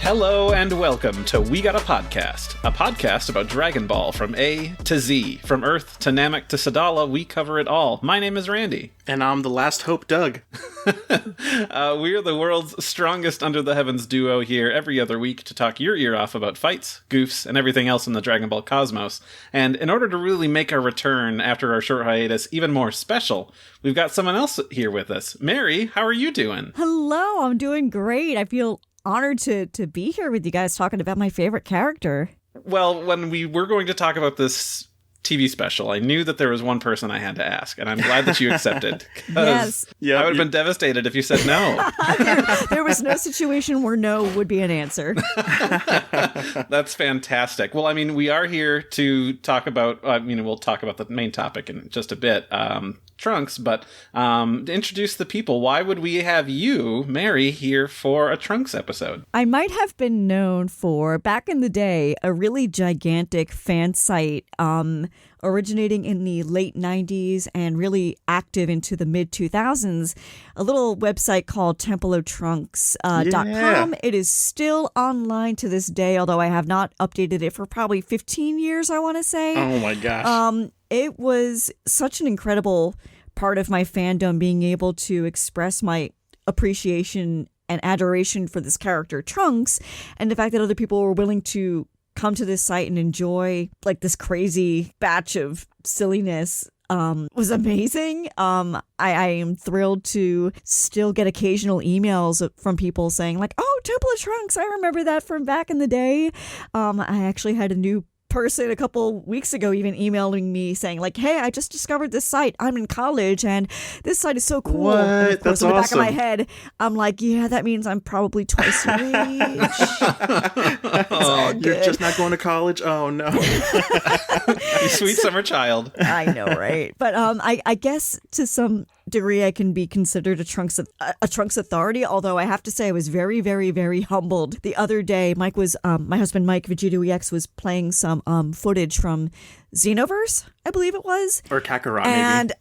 Hello and welcome to We Got a podcast about Dragon Ball from A to Z. From Earth to Namek to Sadala, we cover it all. My name is Randy. And I'm the last hope, Doug. We're the world's strongest under the heavens duo here every other week to talk your ear off about fights, goofs, and everything else in the Dragon Ball cosmos. And in order to really make our return after our short hiatus even more special, we've got someone else here with us. Meri, how are you doing? Hello, I'm doing great. I feel honored to be here with you guys talking about my favorite character. Well, when we were going to talk about this TV special, I knew that there was one person I had to ask, and I'm glad that you accepted. Yes. I would have been devastated if you said no. There was no situation where no would be an answer. That's fantastic. Well, I mean, we are here to talk about, we'll talk about the main topic in just a bit, Trunks, but to introduce the people, why would we have you, Meri, here for a Trunks episode? I might have been known for, back in the day, a really gigantic fan site originating in the late 90s and really active into the mid-2000s, a little website called templeoftrunks.com. It is still online to this day, although I have not updated it for probably 15 years, I want to say. Oh my gosh. It was such an incredible part of my fandom, being able to express my appreciation and adoration for this character, Trunks, and the fact that other people were willing to come to this site and enjoy like this crazy batch of silliness was amazing. I am thrilled to still get occasional emails from people saying like, oh, Temple of Trunks, I remember that from back in the day. I actually had a new person a couple weeks ago even emailing me saying like, hey, I just discovered this site. I'm in college and this site is so cool. What? And of course, That's in the back awesome. of my head, I'm like, yeah, that means I'm probably twice your age. You're just not going to college? Oh no. You sweet summer child. I know, right? But I guess to some degree I can be considered a Trunks authority, although I have to say I was very, very, very humbled. The other day, my husband Mike, Vegito EX, was playing some footage from Xenoverse, I believe it was. Or Kakarot, and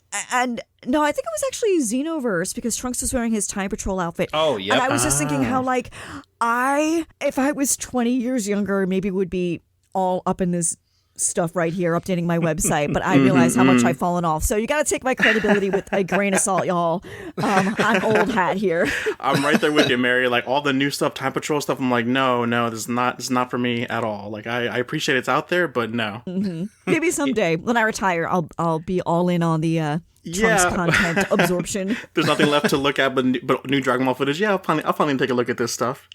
no, I think it was actually Xenoverse because Trunks was wearing his Time Patrol outfit. Oh, yeah. And I was just thinking how like if I was 20 years younger, maybe would be all up in this stuff right here, updating my website, but I realize how much I've fallen off. So you got to take my credibility with a grain of salt, y'all. I'm old hat here. I'm right there with you, Meri. Like all the new stuff, Time Patrol stuff, I'm like, no, this is not for me at all. Like I appreciate it's out there, but no. Mm-hmm. Maybe someday when I retire, I'll be all in on the Trunks content absorption. There's nothing left to look at but new Dragon Ball footage. Yeah, I'll finally take a look at this stuff.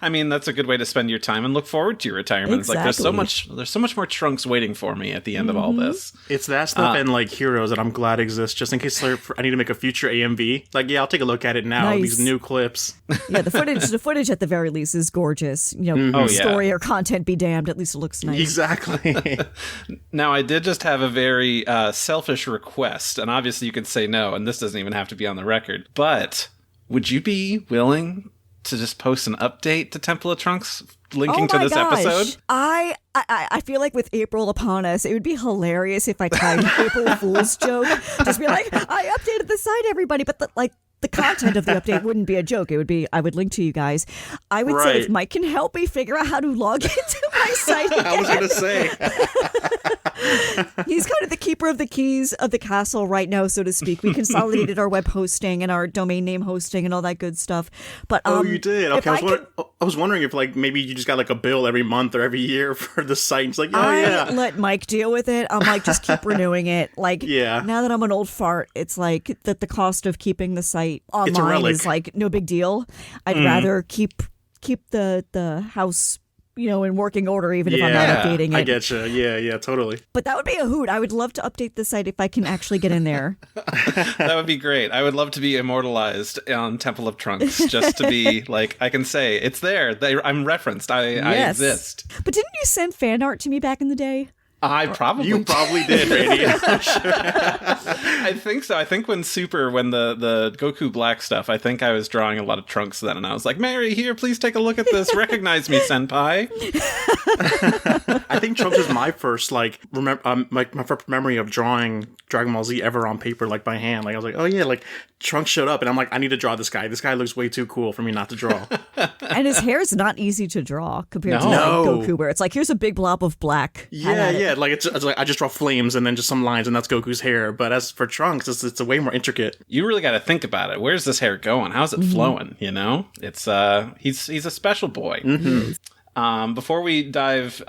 I mean, that's a good way to spend your time and look forward to your retirement. Exactly. It's like there's so much more Trunks waiting for me at the end of all this. It's that stuff and like Heroes that I'm glad exists, just in case I need to make a future AMV. Like, yeah, I'll take a look at it now. Nice. These new clips. Yeah, the footage at the very least is gorgeous. You know, story or content be damned. At least it looks nice. Exactly. Now, I did just have a very selfish request, and obviously you could say no, and this doesn't even have to be on the record, but would you be willing to just post an update to Temple of Trunks linking to this episode? I feel like with April upon us, it would be hilarious if I tried an April Fool's joke. Just be like, I updated the site, everybody, but the content of the update wouldn't be a joke. It would be, I would link to you guys. I would say if Mike can help me figure out how to log into my site again. I was going to say. He's kind of the keeper of the keys of the castle right now, so to speak. We consolidated our web hosting and our domain name hosting and all that good stuff. But you did? Okay, I was wondering if like maybe you just got like a bill every month or every year for the site. It's like, I let Mike deal with it. I'm like, just keep renewing it. Like, now that I'm an old fart, it's like that the cost of keeping the site online is like no big deal. I'd rather keep the house, in working order, even if I'm not updating it. I get you. Yeah, totally. But that would be a hoot. I would love to update the site if I can actually get in there. That would be great. I would love to be immortalized on Temple of Trunks, just to be like, I can say, it's there. I'm referenced. I exist. But didn't you send fan art to me back in the day? You probably did, Randy. I think so. I think when the Goku Black stuff, I think I was drawing a lot of Trunks then, and I was like, Meri, here, please take a look at this. Recognize me, senpai. I think Trunks is my first my first memory of drawing Dragon Ball Z ever on paper, like by hand. Like I was like, oh yeah, like Trunks showed up, and I'm like, I need to draw this guy. This guy looks way too cool for me not to draw. And his hair is not easy to draw compared to No. Goku, where it's like, here's a big blob of black. Yeah. Like it's like I just draw flames and then just some lines, and that's Goku's hair. But as for Trunks, it's a way more intricate. You really got to think about it. Where's this hair going? How's it flowing? You know, it's he's a special boy. Before we dive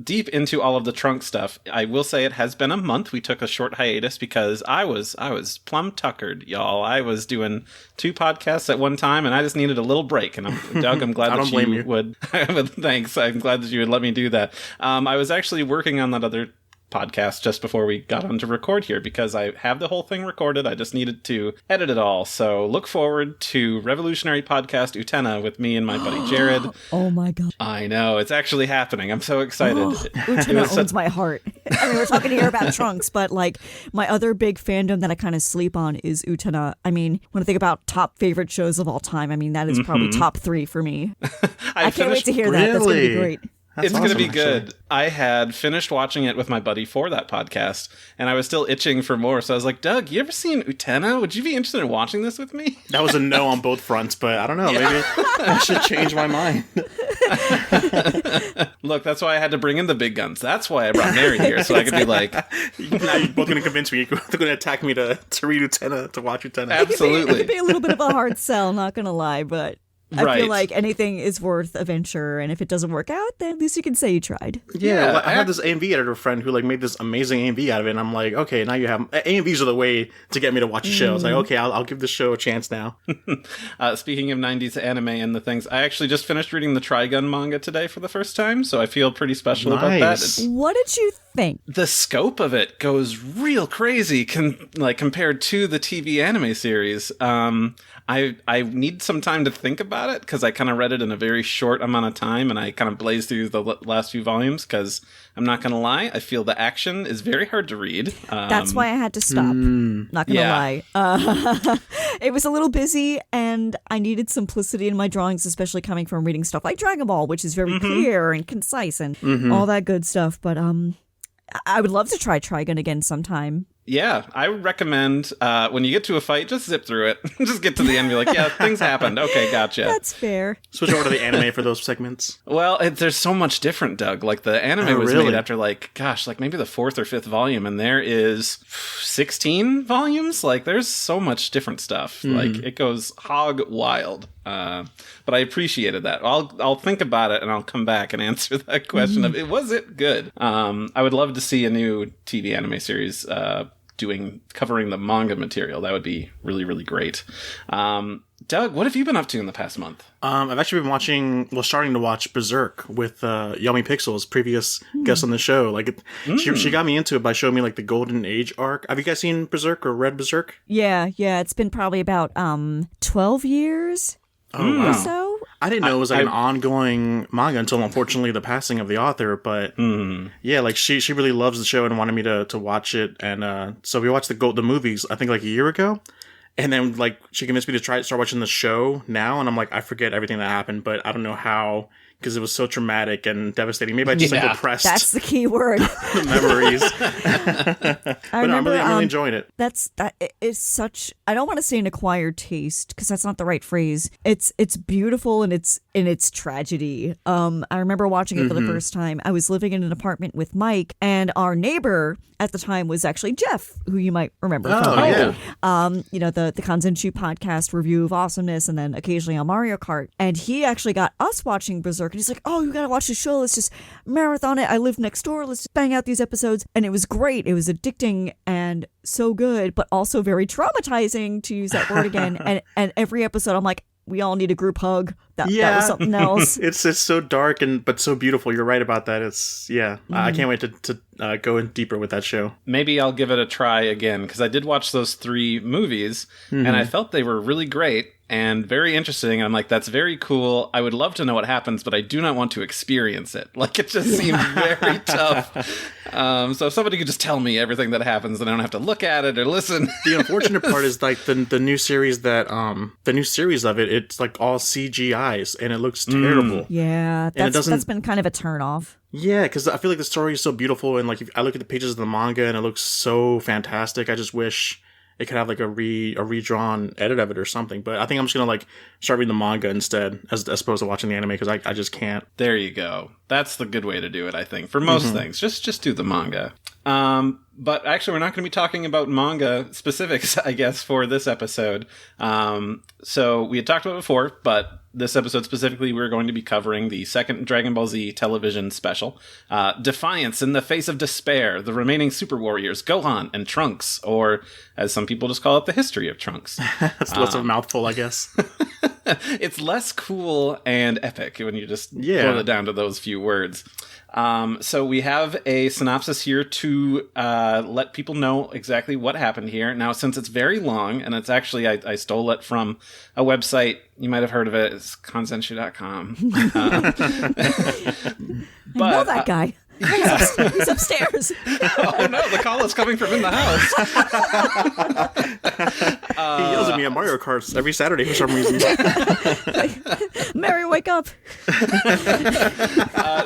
deep into all of the Trunk stuff, I will say it has been a month. We took a short hiatus because I was plumb tuckered, y'all. I was doing 2 podcasts at one time, and I just needed a little break. And Doug, I'm glad that you would. Thanks. I'm glad that you would let me do that. I was actually working on that other podcast just before we got on to record here because I have the whole thing recorded. I just needed to edit it all. So look forward to Revolutionary Podcast Utena with me and my buddy Jared. Oh my god. I know, it's actually happening. I'm so excited. Utena owns my heart. I mean, we're talking here about Trunks, but like my other big fandom that I kind of sleep on is Utena. I mean, when I think about top favorite shows of all time, I mean, that is probably top 3 for me. I can't wait to hear that. That's going to be great. It's awesome, going to be good. I had finished watching it with my buddy for that podcast, and I was still itching for more. So I was like, Doug, you ever seen Utena? Would you be interested in watching this with me? That was a no on both fronts, but I don't know. Maybe I should change my mind. Look, that's why I had to bring in the big guns. That's why I brought Meri here, so I could be like... Now you're both going to convince me. You're going to attack me to read Utena, to watch Utena. Absolutely. It could be a little bit of a hard sell, not going to lie, but... I feel like anything is worth a venture, and if it doesn't work out, then at least you can say you tried. Yeah, I had this AMV editor friend who made this amazing AMV out of it, and I'm like, okay, now you have... AMVs are the way to get me to watch a show. It's like, okay, I'll give this show a chance now. Speaking of 90s anime and the things, I actually just finished reading the Trigun manga today for the first time, so I feel pretty special about that. What did you think? The scope of it goes real crazy compared to the TV anime series. I need some time to think about it because I kind of read it in a very short amount of time, and I kind of blazed through the last few volumes because I'm not going to lie, I feel the action is very hard to read. That's why I had to stop. Not going to lie. It was a little busy, and I needed simplicity in my drawings, especially coming from reading stuff like Dragon Ball, which is very clear and concise and all that good stuff. But I would love to try Trigun again sometime. Yeah, I would recommend when you get to a fight, just zip through it. Just get to the end and be like, yeah, things happened. Okay, gotcha. That's fair. Switch over to the anime for those segments. Well, there's so much different, Doug. Like, the anime was made after, maybe the 4th or 5th volume, and there is 16 volumes? Like, there's so much different stuff. Like, it goes hog wild. But I appreciated that. I'll think about it, and I'll come back and answer that question of, was it good? I would love to see a new TV anime series covering the manga material. That would be really, really great. Doug, what have you been up to in the past month? I've actually been starting to watch Berserk with Yummy Pixels, previous guest on the show. She got me into it by showing me the Golden Age arc. Have you guys seen Berserk or read Berserk? Yeah. It's been probably about 12 years or so. I didn't know it was an ongoing manga until, unfortunately, the passing of the author. But she really loves the show and wanted me to watch it. And so we watched the movies, I think, a year ago. And then, she convinced me to start watching the show now. And I'm like, I forget everything that happened, but I don't know how, because it was so traumatic and devastating. Maybe I just repressed. That's the key word. The memories. But I'm really enjoying it. That is such, I don't want to say an acquired taste, because that's not the right phrase. It's beautiful in its tragedy. I remember watching it for the first time. I was living in an apartment with Mike, and our neighbor at the time was actually Jeff, who you might remember from the Kanzenshuu podcast review of awesomeness, and then occasionally on Mario Kart. And he actually got us watching Berserk, and he's like, oh, you gotta watch the show, let's just marathon it. I live next door, let's just bang out these episodes. And it was great. It was addicting and so good, but also very traumatizing, to use that word again. and every episode I'm like, we all need a group hug. That was something else. It's so dark but so beautiful. You're right about that. I can't wait to go in deeper with that show. Maybe I'll give it a try again, because I did watch those 3 movies, and I felt they were really great. and very interesting. I'm like, that's very cool. I would love to know what happens, but I do not want to experience it. Like, it just seems very tough. So if somebody could just tell me everything that happens, then I don't have to look at it or listen. The unfortunate part is like the new series of it. It's like all CGIs, and it looks terrible. Yeah, that's been kind of a turnoff. Yeah, because I feel like the story is so beautiful, and like if I look at the pages of the manga, and it looks so fantastic. I just wish it could have like a redrawn edit of it or something. But I think I'm just gonna like start reading the manga instead, as opposed to watching the anime, because I just can't. There you go. That's the good way to do it, I think, for most things. Just do the manga. But actually, we're not going to be talking about manga specifics, I guess, for this episode. So we had talked about it before, but this episode specifically, we're going to be covering the second Dragon Ball Z television special, Defiance in the Face of Despair, the remaining Super Warriors, Gohan and Trunks, or as some people just call it, the history of Trunks. That's less of a mouthful, I guess. It's less cool and epic when you just boil it down to those few words. So we have a synopsis here to let people know exactly what happened here. Now, since it's very long, and it's actually, I stole it from a website, you might have heard of it, it's consenshu.com. I know that guy. He's upstairs. Oh no, the call is coming from in the house. He yells at me at Mario Kart every Saturday for some reason. Meri, wake up.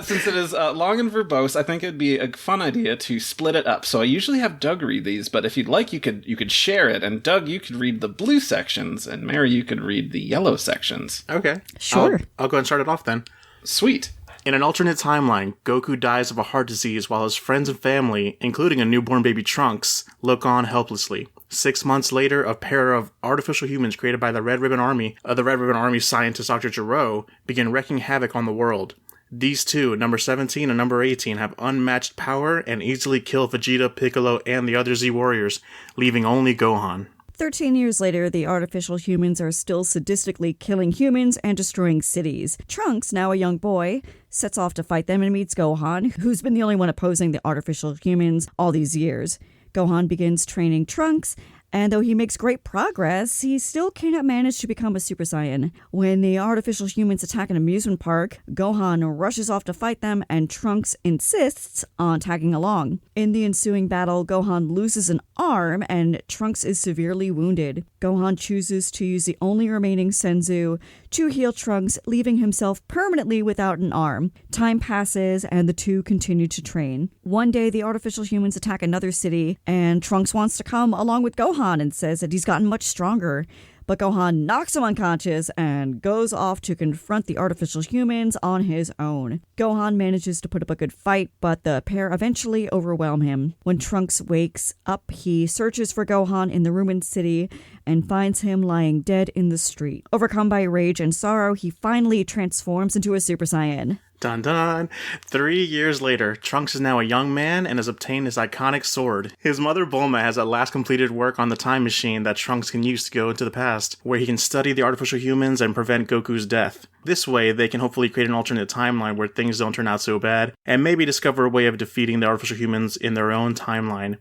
Since it is long and verbose, I think it'd be a fun idea to split it up. So I usually have Doug read these, but if you'd like, you could share it. And Doug, you could read the blue sections, and Meri, you could read the yellow sections. Okay. Sure. I'll go and start it off then. Sweet. In an alternate timeline, Goku dies of a heart disease while his friends and family, including a newborn baby Trunks, look on helplessly. 6 months later, a pair of artificial humans created by the Red Ribbon Army scientist Dr. Gero, begin wreaking havoc on the world. These two, number 17 and number 18, have unmatched power and easily kill Vegeta, Piccolo, and the other Z Warriors, leaving only Gohan. 13 years later, the artificial humans are still sadistically killing humans and destroying cities. Trunks, now a young boy, sets off to fight them and meets Gohan, who's been the only one opposing the artificial humans all these years. Gohan begins training Trunks, and though he makes great progress, he still cannot manage to become a Super Saiyan. When the artificial humans attack an amusement park, Gohan rushes off to fight them, and Trunks insists on tagging along. In the ensuing battle, Gohan loses an arm, and Trunks is severely wounded. Gohan chooses to use the only remaining Senzu to heal Trunks, leaving himself permanently without an arm. Time passes, and the two continue to train. One day, the artificial humans attack another city, and Trunks wants to come along with Gohan and says that he's gotten much stronger. But Gohan knocks him unconscious and goes off to confront the artificial humans on his own. Gohan manages to put up a good fight, but the pair eventually overwhelm him. When Trunks wakes up, he searches for Gohan in the ruined city and finds him lying dead in the street. Overcome by rage and sorrow, he finally transforms into a Super Saiyan. Dun dun! 3 years later, Trunks is now a young man and has obtained his iconic sword. His mother Bulma has at last completed work on the time machine that Trunks can use to go into the past, where he can study the artificial humans and prevent Goku's death. This way, they can hopefully create an alternate timeline where things don't turn out so bad, and maybe discover a way of defeating the artificial humans in their own timeline.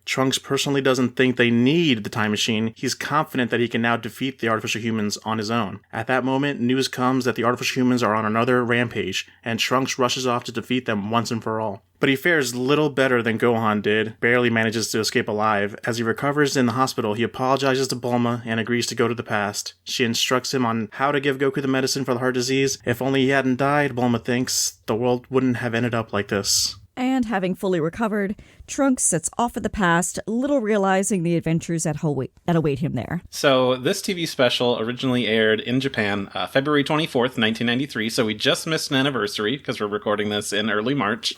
Trunks personally doesn't think they need the time machine. He's confident that he can now defeat the artificial humans on his own. At that moment, news comes that the artificial humans are on another rampage, and Trunks rushes off to defeat them once and for all. But he fares little better than Gohan did, barely manages to escape alive. As he recovers in the hospital, he apologizes to Bulma and agrees to go to the past. She instructs him on how to give Goku the medicine for the heart disease. If only he hadn't died, Bulma thinks, the world wouldn't have ended up like this. And having fully recovered, Trunks sets off at the past, little realizing the adventures that await him there. So this TV special originally aired in Japan February 24th, 1993, so we just missed an anniversary because we're recording this in early March.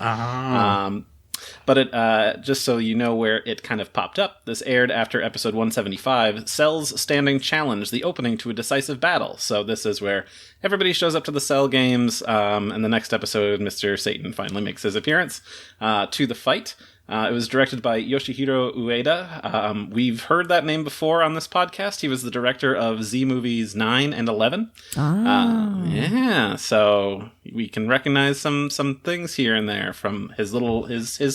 But it, just so you know where it kind of popped up, this aired after episode 175, Cell's Standing Challenge, the opening to a decisive battle. So this is where everybody shows up to the Cell games, and the next episode, Mr. Satan finally makes his appearance to the fight. It was directed by Yoshihiro Ueda. We've heard that name before on this podcast. He was the director of Z movies 9 and 11. Yeah, so we can recognize some things here and there from his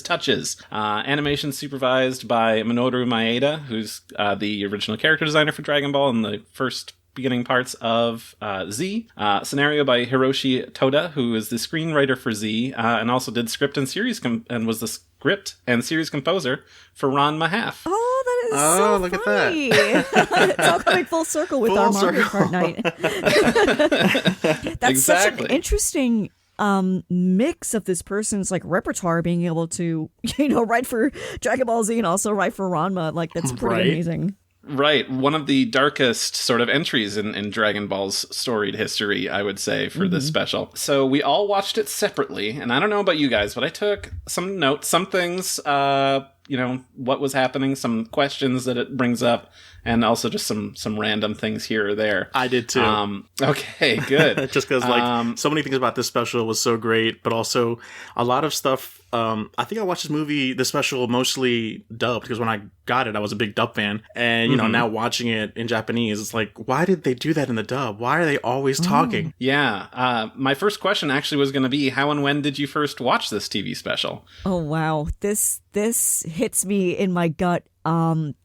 touches. Animation supervised by Minoru Maeda, who's the original character designer for Dragon Ball and the first beginning parts of Z, scenario by Hiroshi Toda, who is the screenwriter for Z, and also did script and series and was the script and series composer for Ron Mahaf. Oh, that is so look funny. at that. It's all coming full circle with our Mario Kart night. That's Exactly. such an interesting mix of this person's like repertoire, being able to, write for Dragon Ball Z and also write for Ranma. Like, that's pretty amazing. Right. One of the darkest sort of entries in Dragon Ball's storied history, I would say, for this special. So we all watched it separately, and I don't know about you guys, but I took some notes, some things, what was happening, some questions that it brings up, and also just some random things here or there. I did too. Okay, good. Just because so many things about this special was so great, but also a lot of stuff. I think I watched this special mostly dubbed, because when I got it, I was a big dub fan. And, now watching it in Japanese, it's like, why did they do that in the dub? Why are they always talking? Yeah. My first question actually was going to be, how and when did you first watch this TV special? Oh, wow. This hits me in my gut.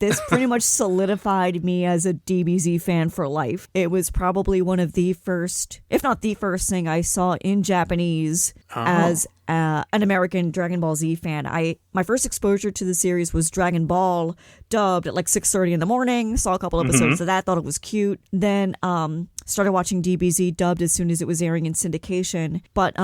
This pretty much solidified me as a DBZ fan for life. It was probably one of the first, if not the first thing I saw in Japanese as an American Dragon Ball Z fan. My first exposure to the series was Dragon Ball dubbed at like 6:30 in the morning. Saw a couple episodes of that, thought it was cute. Then started watching DBZ dubbed as soon as it was airing in syndication. But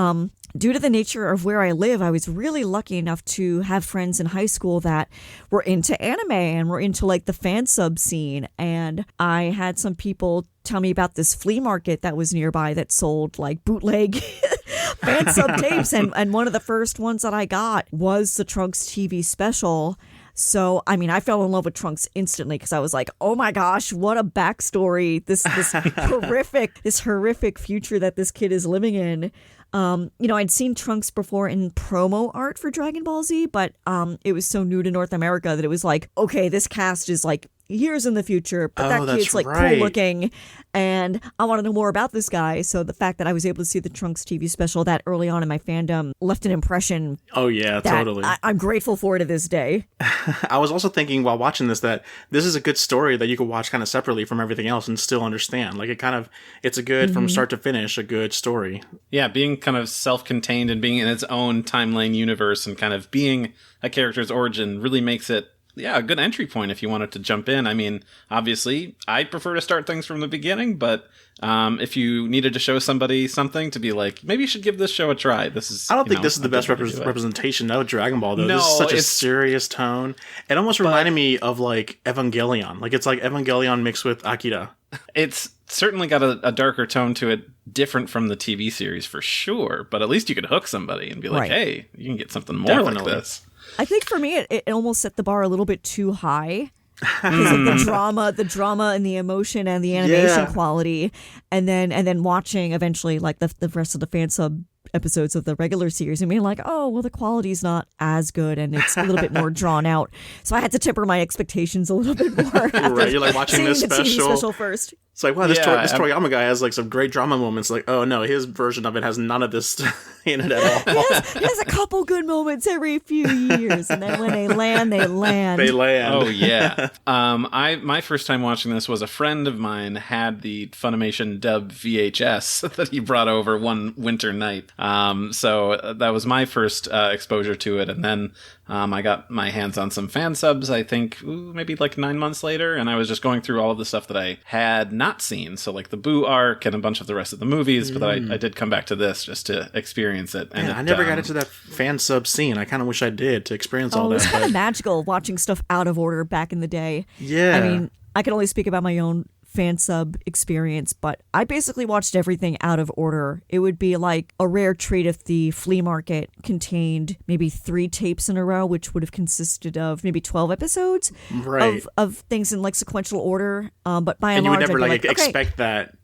due to the nature of where I live, I was really lucky enough to have friends in high school that were into anime and were into like the fan sub scene. And I had some people tell me about this flea market that was nearby that sold like bootleg fan sub tapes. And one of the first ones that I got was the Trunks TV special. So, I mean, I fell in love with Trunks instantly, because I was like, oh my gosh, what a backstory. This horrific future that this kid is living in. I'd seen Trunks before in promo art for Dragon Ball Z, but it was so new to North America that it was like, okay, this cast is like years in the future, but that kid's like cool looking, and I want to know more about this guy. So the fact that I was able to see the Trunks TV special that early on in my fandom left an impression. Oh yeah, totally. I'm grateful for to this day. I was also thinking while watching this that this is a good story that you could watch kind of separately from everything else and still understand. Like it's a good from start to finish, a good story. Yeah, being kind of self-contained and being in its own timeline universe and kind of being a character's origin really makes it a good entry point if you wanted to jump in. I mean, obviously, I prefer to start things from the beginning, but if you needed to show somebody something to be like, maybe you should give this show a try. This is. I don't think this is the best representation of Dragon Ball, though. No, this is such a serious tone. It almost reminded me of like Evangelion. Like it's like Evangelion mixed with Akira. It's certainly got a darker tone to it, different from the TV series for sure. But at least you could hook somebody and be like, hey, you can get something more like this. I think for me, it almost set the bar a little bit too high. Because of the drama and the emotion and the animation quality, and then watching eventually like the rest of the fan sub episodes of the regular series and being like, oh, well, the quality's not as good and it's a little bit more drawn out. So I had to temper my expectations a little bit more. Right, you're like watching this special first. It's like, wow, this Toriyama guy has like some great drama moments. Like, oh no, his version of it has none of this in it at all. He has a couple good moments every few years, and then when they land, they land. Oh yeah. My first time watching this was a friend of mine had the Funimation dub VHS that he brought over one winter night. So that was my first exposure to it, and then I got my hands on some fan subs, I think, maybe like 9 months later, and I was just going through all of the stuff that I had not seen. So like the Boo arc and a bunch of the rest of the movies, but I did come back to this just to experience it. And I never got into that fan sub scene. I kind of wish I did to experience all that. It was kind of magical watching stuff out of order back in the day. Yeah. I mean, I can only speak about my own fan sub experience, but I basically watched everything out of order. It would be like a rare treat if the flea market contained maybe 3 tapes in a row, which would have consisted of maybe 12 episodes of things in like sequential order. But by and large, you would never like expect that.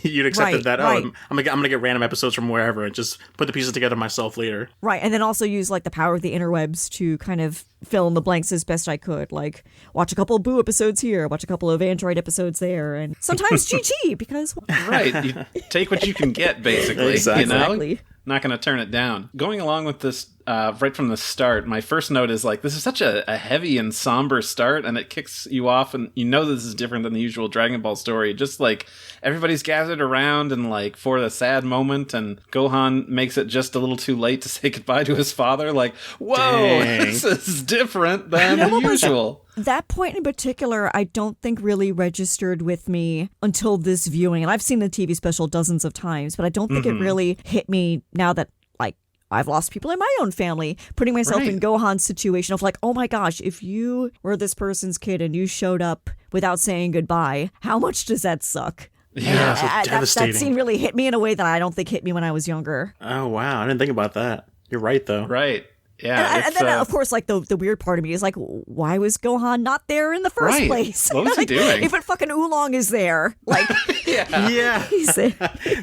You'd accept that. I'm gonna get random episodes from wherever and just put the pieces together myself later. Right, and then also use like the power of the interwebs to kind of fill in the blanks as best I could. Like watch a couple of Boo episodes here, watch a couple of Android episodes there, and sometimes GG because right, you take what you can get basically. Exactly. You know? Not going to turn it down. Going along with this right from the start, my first note is like, this is such a heavy and somber start, and it kicks you off, and you know this is different than the usual Dragon Ball story. Just like everybody's gathered around and like for the sad moment, and Gohan makes it just a little too late to say goodbye to his father. Like, whoa, Dang. this is different than the usual. That point in particular, I don't think really registered with me until this viewing. And I've seen the TV special dozens of times, but I don't think it really hit me now that, like, I've lost people in my own family, putting myself in Gohan's situation of like, oh my gosh, if you were this person's kid and you showed up without saying goodbye, how much does that suck? Yeah, so devastating. That scene really hit me in a way that I don't think hit me when I was younger. Oh, wow. I didn't think about that. You're right, though. Right. Yeah, and then, of course, like the weird part of me is like, why was Gohan not there in the first place? What was he doing? Even fucking Oolong is there. Like, Yeah. he's there.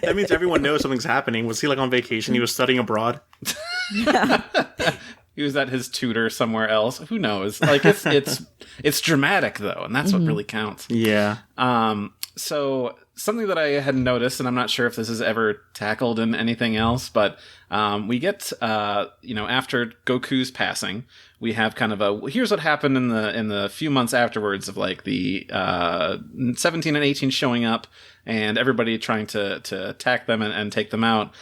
That means everyone knows something's happening. Was he like on vacation? He was studying abroad? He was at his tutor somewhere else. Who knows? Like it's dramatic though, and that's what really counts. Yeah. So something that I had noticed, and I'm not sure if this is ever tackled in anything else, but we get after Goku's passing, we have kind of a here's what happened in the few months afterwards of like the 17 and 18 showing up and everybody trying to attack them and take them out.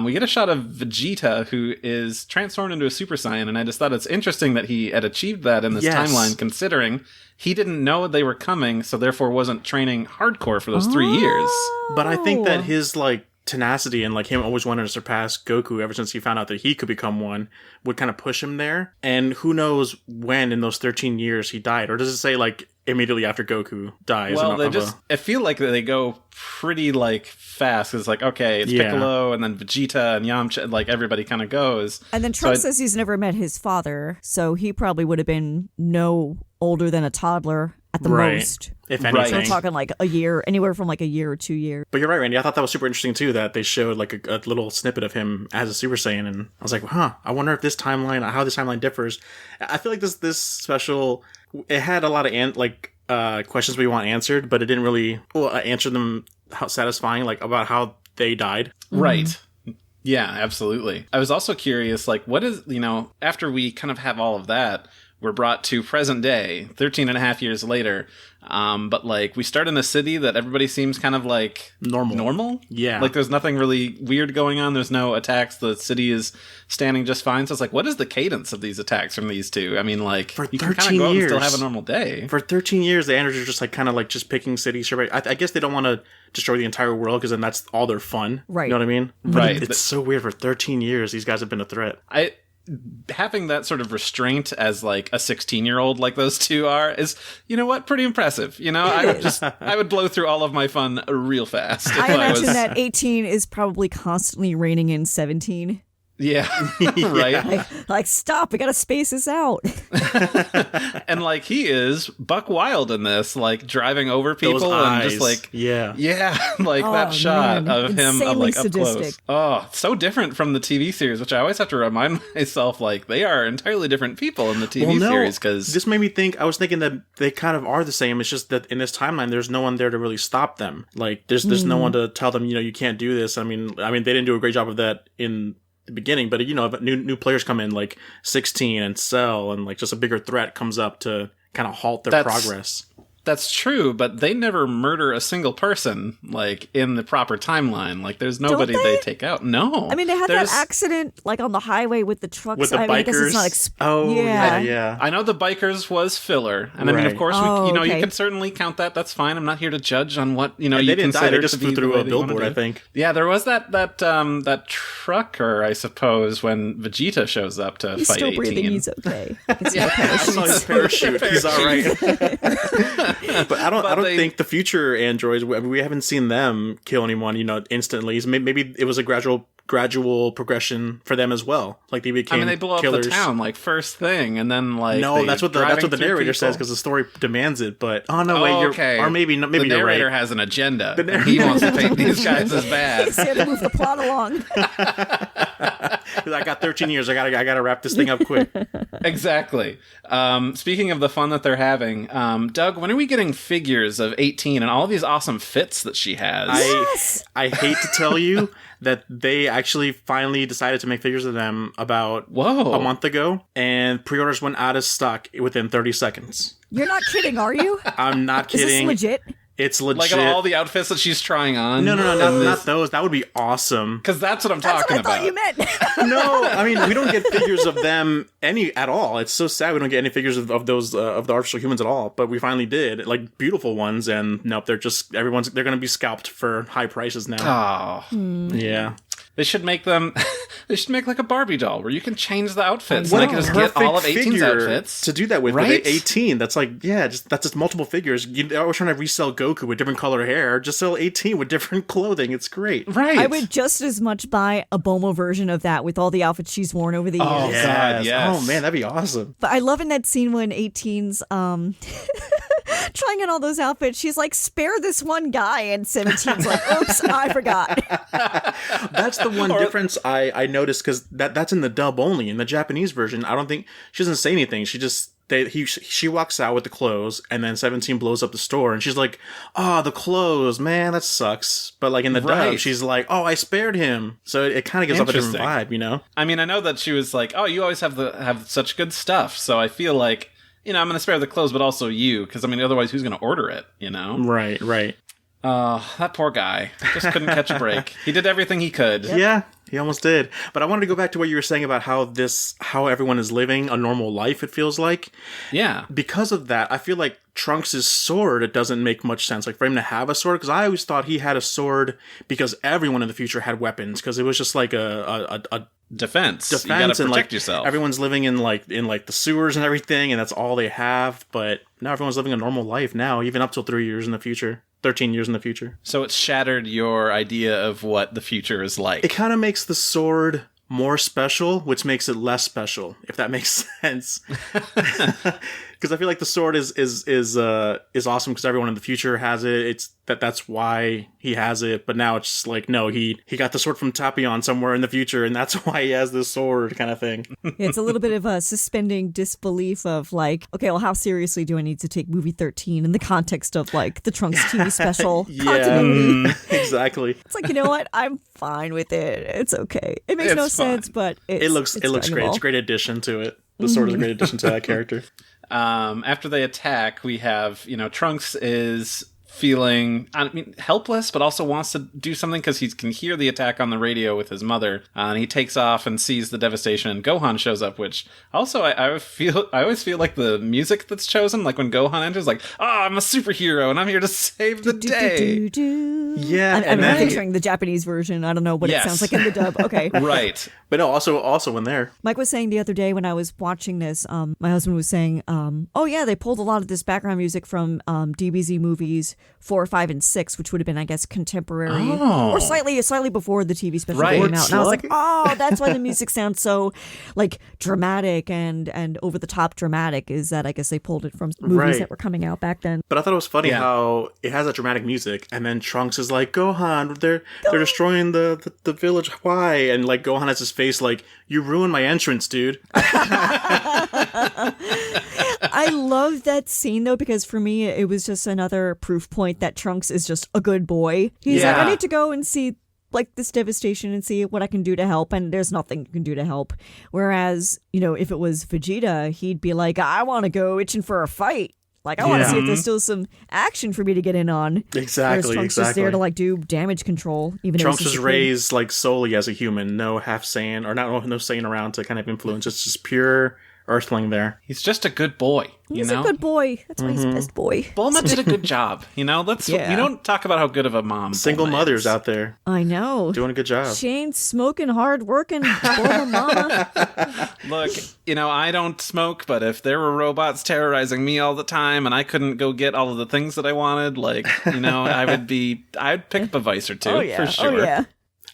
We get a shot of Vegeta, who is transformed into a Super Saiyan, and I just thought it's interesting that he had achieved that in this timeline, considering he didn't know they were coming, so therefore wasn't training hardcore for those 3 years. But I think that his like tenacity and like him always wanting to surpass Goku ever since he found out that he could become one would kind of push him there. And who knows when in those 13 years he died, or does it say like immediately after Goku dies? Well, I feel like they go pretty like fast. It's like, okay, it's Piccolo and then Vegeta and Yamcha, like everybody kind of goes. And then Trunks says he's never met his father, so he probably would have been no older than a toddler at the most. If anything. So we're talking like a year, anywhere from like a year or 2 years. But you're right, Randy. I thought that was super interesting too, that they showed like a little snippet of him as a Super Saiyan, and I was like, I wonder if how this timeline differs. I feel like this special, it had a lot of questions we want answered, but it didn't really answer them satisfying, like about how they died. Right. Yeah, absolutely. I was also curious, like, what is, after we kind of have all of that, we're brought to present day, 13 and a half years later. But like we start in a city that everybody seems kind of like normal. Yeah. Like there's nothing really weird going on. There's no attacks. The city is standing just fine. So it's like, what is the cadence of these attacks from these two? I mean, like for you 13 can kind of go years, and still have a normal day. For 13 years, the Androids are just like kind of like just picking cities. I guess they don't want to destroy the entire world because then that's all their fun. Right. You know what I mean? But right. It's so weird. For 13 years, these guys have been a threat. Having that sort of restraint as like a 16-year-old like those two are is, pretty impressive. I would blow through all of my fun real fast. I imagine that 18 is probably constantly reining in 17. Yeah, right. Like, stop! We gotta space this out. And like he is buck wild in this, like driving over people and just like like that shot of him of like up close. Oh, so different from the TV series, which I always have to remind myself, like they are entirely different people in the TV series. Because this made me think. I was thinking that they kind of are the same. It's just that in this timeline, there's no one there to really stop them. Like there's no one to tell them, you can't do this. I mean, they didn't do a great job of that in the beginning, but if new players come in like 16 and Cell, and like just a bigger threat comes up to kind of halt their progress. That's true, but they never murder a single person, like, in the proper timeline. Like, there's nobody they take out. No. I mean, they had that accident, like, on the highway with the trucks. With the bikers? I guess it's not yeah. I know the bikers was filler. And I mean, of course, you can certainly count that. That's fine. I'm not here to judge on what, you didn't die. They just flew through a billboard, I think. Yeah, there was that trucker, I suppose, when Vegeta shows up to fight 18. He's still breathing. He's okay. I saw his parachute. He's all right. But I don't think the future androids, we haven't seen them kill anyone, instantly. Maybe it was a gradual progression for them as well. Like they became they blow killers. up the town like first thing, and then like no, that's what the narrator says because the story demands it. But maybe the you're narrator right. has an agenda. He wants to paint these guys as bad. He's here to move the plot along. I got 13 years. I gotta wrap this thing up quick. Exactly. Speaking of the fun that they're having, Doug, when are we getting figures of 18 and all these awesome fits that she has? I hate to tell you that they actually finally decided to make figures of them about a month ago, and pre-orders went out of stock within 30 seconds. You're not kidding, are you? I'm not kidding. Is this legit? It's legit. Like of all the outfits that she's trying on? No, not those. That would be awesome. Because that's what I'm talking about. That's what I thought you meant. No, I mean, we don't get figures of them at all. It's so sad we don't get any figures of those, of the artificial humans at all. But we finally did. Like, beautiful ones, and nope, they're going to be scalped for high prices now. Oh. Yeah. They should make them. They should make like a Barbie doll where you can change the outfits. What and I can just get all of 18's outfits to do that with. Right? With 18, that's like, that's just multiple figures. They're always trying to resell Goku with different color hair. Just sell 18 with different clothing. It's great. Right. I would just as much buy a Bulma version of that with all the outfits she's worn over the years. Oh, Yes. God, yes. Oh, man, that'd be awesome. But I love in that scene when 18's trying on all those outfits, she's like, spare this one guy, and 17's like, oops, I forgot. That's the one difference I noticed, because that's in the dub only. In the Japanese version, I don't think she doesn't say anything. She just she walks out with the clothes, and then 17 blows up the store, and she's like, "Oh, the clothes, man, that sucks." But like in the dub, she's like, "Oh, I spared him." So it kind of gives off a different vibe, you know. I mean, I know that she was like, "Oh, you always have such good stuff," so I feel like, you know, I'm going to spare the clothes, but also you, because I mean, otherwise, who's going to order it? You know? Right. That poor guy just couldn't catch a break. He did everything he could. Yep. Yeah, he almost did. But I wanted to go back to what you were saying about how everyone is living a normal life, it feels like. Yeah. Because of that, I feel like Trunks' sword, it doesn't make much sense. Like, for him to have a sword, because I always thought he had a sword because everyone in the future had weapons, because it was just like a defense. You gotta protect and like yourself. Everyone's living in like the sewers and everything, and that's all they have. But now everyone's living a normal life now, even up till 3 years in the future. 13 years in the future. So it's shattered your idea of what the future is like. It kind of makes the sword more special, which makes it less special, if that makes sense. Because I feel like the sword is awesome because everyone in the future has it. That's why he has it. But now it's just like, no, he got the sword from Tapion somewhere in the future, and that's why he has this sword, kind of thing. It's a little bit of a suspending disbelief of like, okay, well, how seriously do I need to take movie 13 in the context of like the Trunks TV special continuity? Exactly. It's like, you know what? I'm fine with it. It's okay. It makes no sense, but it looks great. It's a great addition to it. The sword is a great addition to that character. After they attack, we have, Trunks is feeling, helpless, but also wants to do something because he can hear the attack on the radio with his mother. And he takes off and sees the devastation. And Gohan shows up, which also I always feel like the music that's chosen, like when Gohan enters, like, I'm a superhero and I'm here to save the day. Yeah, I'm picturing the Japanese version. I don't know what it sounds like in the dub. Okay, right. But no, also when there, Mike was saying the other day when I was watching this, my husband was saying, "Oh yeah, they pulled a lot of this background music from DBZ movies 4, 5, and 6, which would have been, I guess, contemporary or slightly before the TV special came out." And I was like, "Oh, that's why the music sounds so like dramatic and over the top dramatic." Is that I guess they pulled it from movies that were coming out back then. But I thought it was funny how it has that dramatic music, and then Trunks is like, "Gohan, they're destroying the village. Why?" And like Gohan has his face like, "You ruined my entrance, dude." I love that scene though, because for me it was just another proof point that Trunks is just a good boy. He's like, I need to go and see like this devastation and see what I can do to help, and there's nothing you can do to help. Whereas, if it was Vegeta, he'd be like, I want to go itching for a fight. Like, I want to see if there's still some action for me to get in on. Exactly. Whereas Trunks is there to like do damage control. Even Trunks was raised like solely as a human, no half Saiyan or no Saiyan around to kind of influence. It's just pure Earthling there. He's just a good boy. He's a good boy. That's why he's the best boy. Bulma did a good job. We don't talk about how good of a mom. Single Bulma mothers is. out there. I know. Doing a good job. She ain't smoking, hard working, Bulma mama. Look, I don't smoke, but if there were robots terrorizing me all the time and I couldn't go get all of the things that I wanted, I'd pick up a vice or two for sure. Oh, yeah.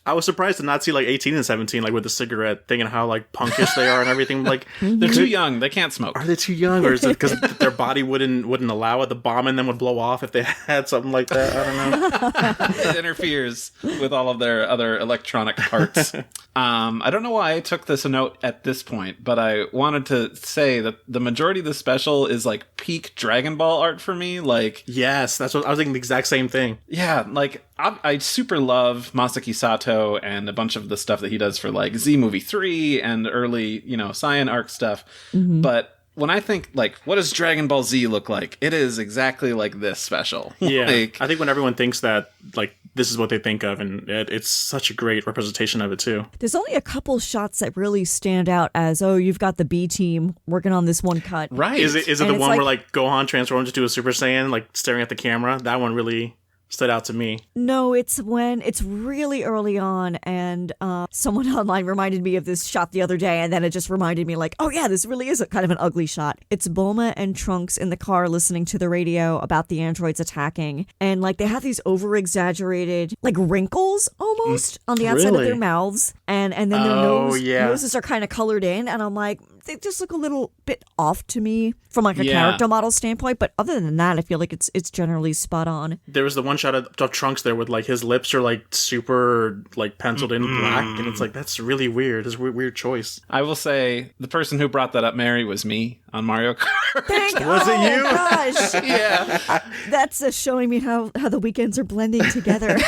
I was surprised to not see like 18 and 17 like with the cigarette thing and how like punkish they are and everything. Like they're too young. They can't smoke. Are they too young, or is it because their body wouldn't allow it? The bomb in them would blow off if they had something like that. I don't know. It interferes with all of their other electronic parts. I don't know why I took this note at this point, but I wanted to say that the majority of the special is like peak Dragon Ball art for me. Like, yes, that's what I was thinking. The exact same thing. Yeah, like I super love Masaki Sato and a bunch of the stuff that he does for like Z Movie 3 and early, Saiyan arc stuff. Mm-hmm. But when I think, like, what does Dragon Ball Z look like? It is exactly like this special. Yeah. I think when everyone thinks that, like, this is what they think of, and it's such a great representation of it, too. There's only a couple shots that really stand out as, you've got the B team working on this one cut. Right. Is it the one where, like, Gohan transforms into a Super Saiyan, like, staring at the camera? That one really stood out to me. No, it's when it's really early on, and someone online reminded me of this shot the other day, and then it just reminded me, like, oh yeah, this really is kind of an ugly shot. It's Bulma and Trunks in the car listening to the radio about the androids attacking, and like they have these over-exaggerated like wrinkles almost on the outside of their mouths, and then their noses are kind of colored in, and I'm like, they just look a little bit off to me from like a character model standpoint, but other than that, I feel like it's generally spot on. There was the one shot of Trunks there with like his lips are like super like penciled in black, and it's like that's really weird. It's a weird choice. I will say the person who brought that up, Meri, was me on Mario Kart. Was it you? Gosh. Yeah. That's showing me how the weekends are blending together. Because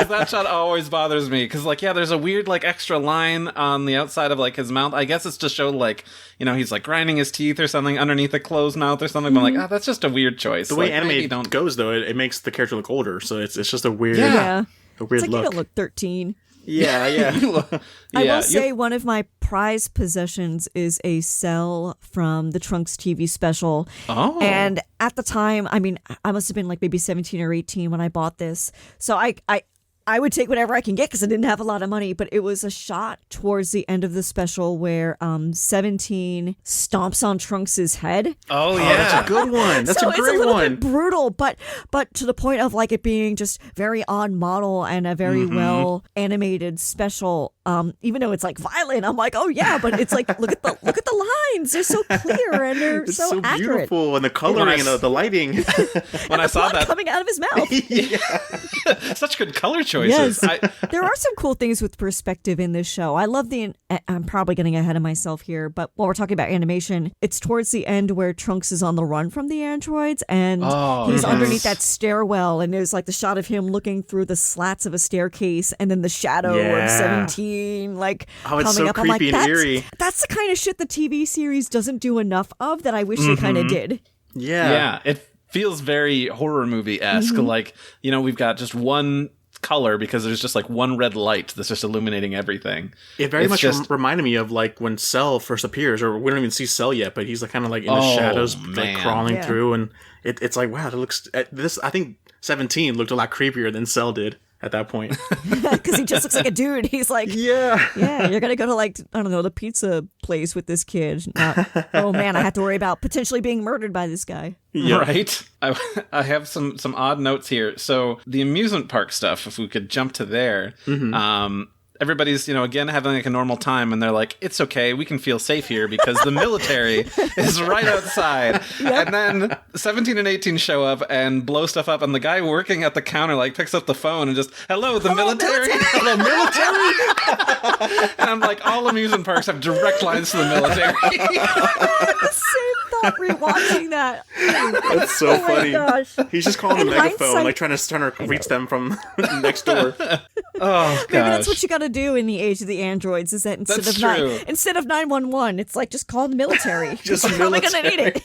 that shot always bothers me. Because, like, there's a weird, like, extra line on the outside of, like, his mouth. I guess it's to show, like, he's, like, grinding his teeth or something underneath a closed mouth or something. But I'm like, that's just a weird choice. The way anime goes, though, it makes the character look older. So it's just a weird, a weird it's like look. You don't look 13. Yeah. I will say one of my prized possessions is a cell from the Trunks TV special. Oh. And at the time, I mean, I must have been like maybe 17 or 18 when I bought this. So I would take whatever I can get because I didn't have a lot of money, but it was a shot towards the end of the special where 17 stomps on Trunks' head. Oh, yeah. That's a good one. That's so a great one. It's a little bit brutal, but to the point of like it being just very on model and a very well animated special. Even though it's like violent, I'm like, oh yeah, but it's like look at the lines. They're so clear and they're it's so accurate. Beautiful, and the coloring and the lighting. When I saw that coming out of his mouth. Such good color choices. Yes. There are some cool things with perspective in this show. I love I'm probably getting ahead of myself here, but while we're talking about animation, it's towards the end where Trunks is on the run from the androids and he's underneath that stairwell, and there's like the shot of him looking through the slats of a staircase and then the shadow of 17 like it's coming so up. I'm like, creepy and eerie. That's the kind of shit the TV series doesn't do enough of that I wish they kind of did. Yeah. It feels very horror movie-esque. Like, we've got just one color because there's just like one red light that's just illuminating everything. It very much reminded me of like when Cell first appears, or we don't even see Cell yet, but he's like kind of like in the shadows, like crawling through, and it's like, wow, that looks. This I think 17 looked a lot creepier than Cell did at that point. Because he just looks like a dude. He's like, yeah, you're gonna go to like, I don't know, the pizza place with this kid. Oh man, I have to worry about potentially being murdered by this guy. Yeah. Right. I have some odd notes here. So the amusement park stuff, if we could jump to there. Everybody's, again, having like a normal time, and they're like, it's okay, we can feel safe here because the military is right outside. Yep. And then 17 and 18 show up and blow stuff up, and the guy working at the counter like picks up the phone and just, hello, military? Hello, military? And I'm like, all amusement parks have direct lines to the military. The same thought rewatching that. That's so funny. Gosh. He's just calling the megaphone, like trying to reach them from next door. Oh, gosh. Maybe that's what you got to do in the age of the androids, is that instead of 911, it's like just call the military. Just We're probably gonna need it.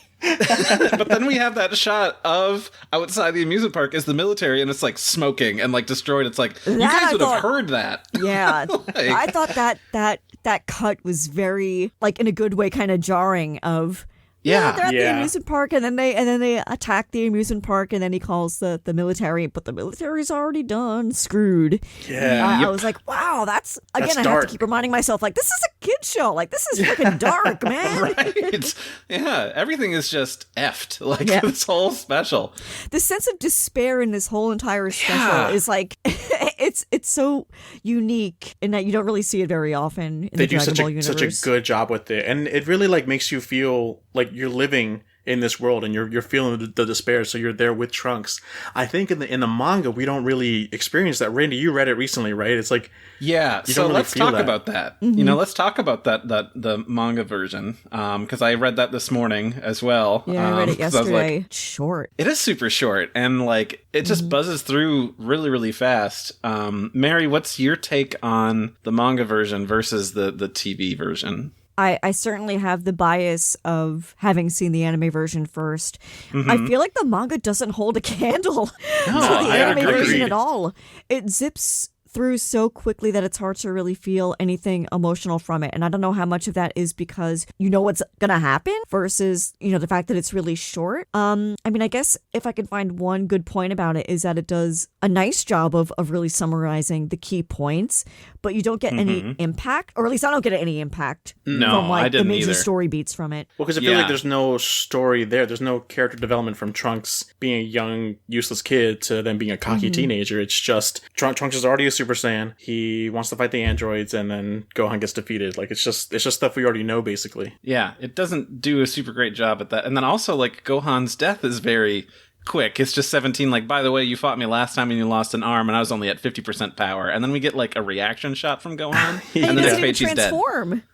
But then we have that shot of outside the amusement park is the military, and it's like smoking and like destroyed. It's like, you guys would have heard that. Yeah. I thought that cut was very, like, in a good way, kind of jarring of Yeah. they're at the amusement park, and then they attack the amusement park, and then he calls the military, but the military's already done, screwed. Yeah. I was like, wow, that's I have dark. to keep reminding myself, like, this is a kid show, like this is freaking dark, man. Right. Yeah. Everything is just effed. Like this whole special. The sense of despair in this whole entire special is like it's so unique in that you don't really see it very often in They the do Dragon Ball universe. such a good job with it, and it really like makes you feel like you're living in this world, and you're feeling the despair, so you're there with Trunks. I think in the manga we don't really experience that. Randy, you read it recently, right? It's like so really let's talk that. about that. You know, let's talk about that the manga version, because I read that this morning as well. Yeah, I read it yesterday. Like, short. it is super short, and like it just buzzes through really, really fast. Meri, what's your take on the manga version versus the TV version? I certainly have the bias of having seen the anime version first. I feel like the manga doesn't hold a candle to the anime version at all. It zips through so quickly that it's hard to really feel anything emotional from it. And I don't know how much of that is because you know what's going to happen versus, you know, the fact that it's really short. I mean, I guess if I can find one good point about it is that it does a nice job of really summarizing the key points, but you don't get any impact, or at least I don't get any impact from like I didn't the major either. story beats from it. Well, because I feel like there's no story there. There's no character development from Trunks being a young, useless kid to then being a cocky teenager. It's just Trunks is already a Super Saiyan. He wants to fight the androids, and then Gohan gets defeated. Like it's just stuff we already know, basically. Yeah, it doesn't do a super great job at that. And then also, like, Gohan's death is very quick. It's just 17, like, by the way, you fought me last time and you lost an arm, and I was only at 50% power. And then we get, like, a reaction shot from Gohan, and the next page he's dead.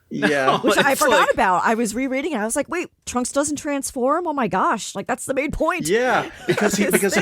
Yeah, which I forgot about. I was rereading it. I was like, wait, Trunks doesn't transform? Oh my gosh, like that's the main point. Yeah, because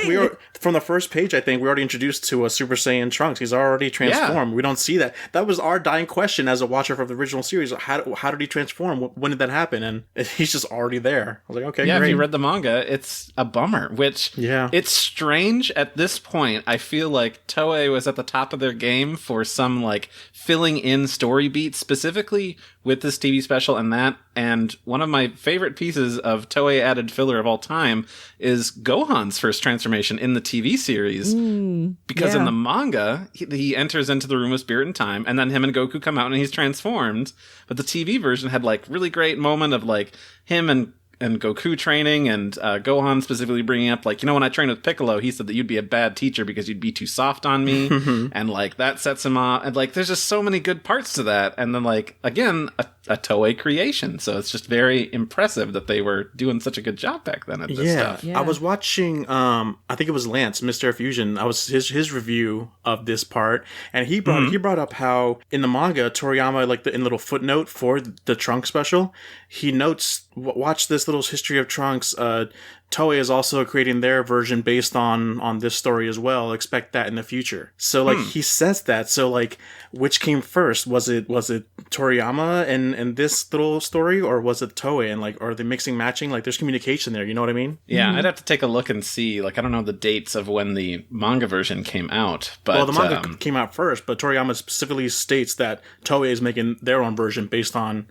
we were from the first page. I think we're already introduced to a Super Saiyan Trunks. He's already transformed. Yeah. We don't see that. That was our dying question as a watcher from the original series. How did he transform? When did that happen? And he's just already there. I was like, okay, yeah. great. If you read the manga, it's a bummer. Which it's strange at this point. I feel like Toei was at the top of their game for some like filling in story beats specifically with this TV special and that. And one of my favorite pieces of Toei added filler of all time is Gohan's first transformation in the TV series. Because in the manga, he enters into the room of spirit and time, and then him and Goku come out and he's transformed. But the TV version had like really great moment of like him and Goku training, and Gohan specifically bringing up, like, you know, when I trained with Piccolo, he said that you'd be a bad teacher because you'd be too soft on me, and, like, that sets him off, and, like, there's just so many good parts to that, and then, like, again, a Toei creation, so it's just very impressive that they were doing such a good job back then at this stuff. I was watching, I think it was Lance, Mr. Fusion, I was his review of this part, and he brought up how, in the manga, Toriyama, like, in little footnote for the Trunks special, he notes, watch this little history of Trunks. Toei is also creating their version based on this story as well. Expect that in the future. So like he says that. So like, which came first? Was it Toriyama and this little story, or was it Toei? And like, are they mixing matching? Like, there's communication there. You know what I mean? Yeah, I'd have to take a look and see. Like, I don't know the dates of when the manga version came out, but well, the manga came out first. But Toriyama specifically states that Toei is making their own version based on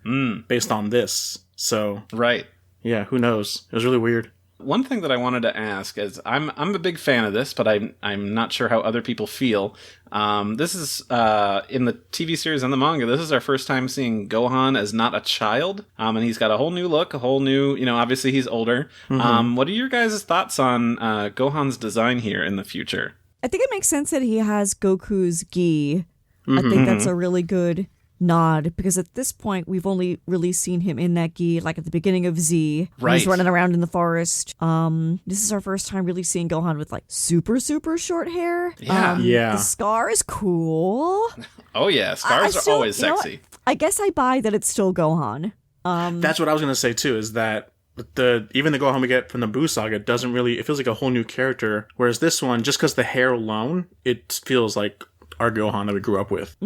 this. So right. Yeah, who knows? It was really weird. One thing that I wanted to ask is, I'm a big fan of this, but I'm not sure how other people feel. This is in the TV series and the manga. This is our first time seeing Gohan as not a child, and he's got a whole new look, a whole new. You know, obviously he's older. What are your guys' thoughts on Gohan's design here in the future? I think it makes sense that he has Goku's gi. I think that's a really good nod, because at this point we've only really seen him in that gi like at the beginning of Z. Right. He's running around in the forest. This is our first time really seeing Gohan with like super short hair. The scar is cool. Oh yeah, scars are always sexy. I guess I buy that it's still Gohan. That's what I was gonna say too, is that even the Gohan we get from the Buu saga doesn't really, it feels like a whole new character, whereas this one, just because the hair alone, it feels like our Gohan that we grew up with.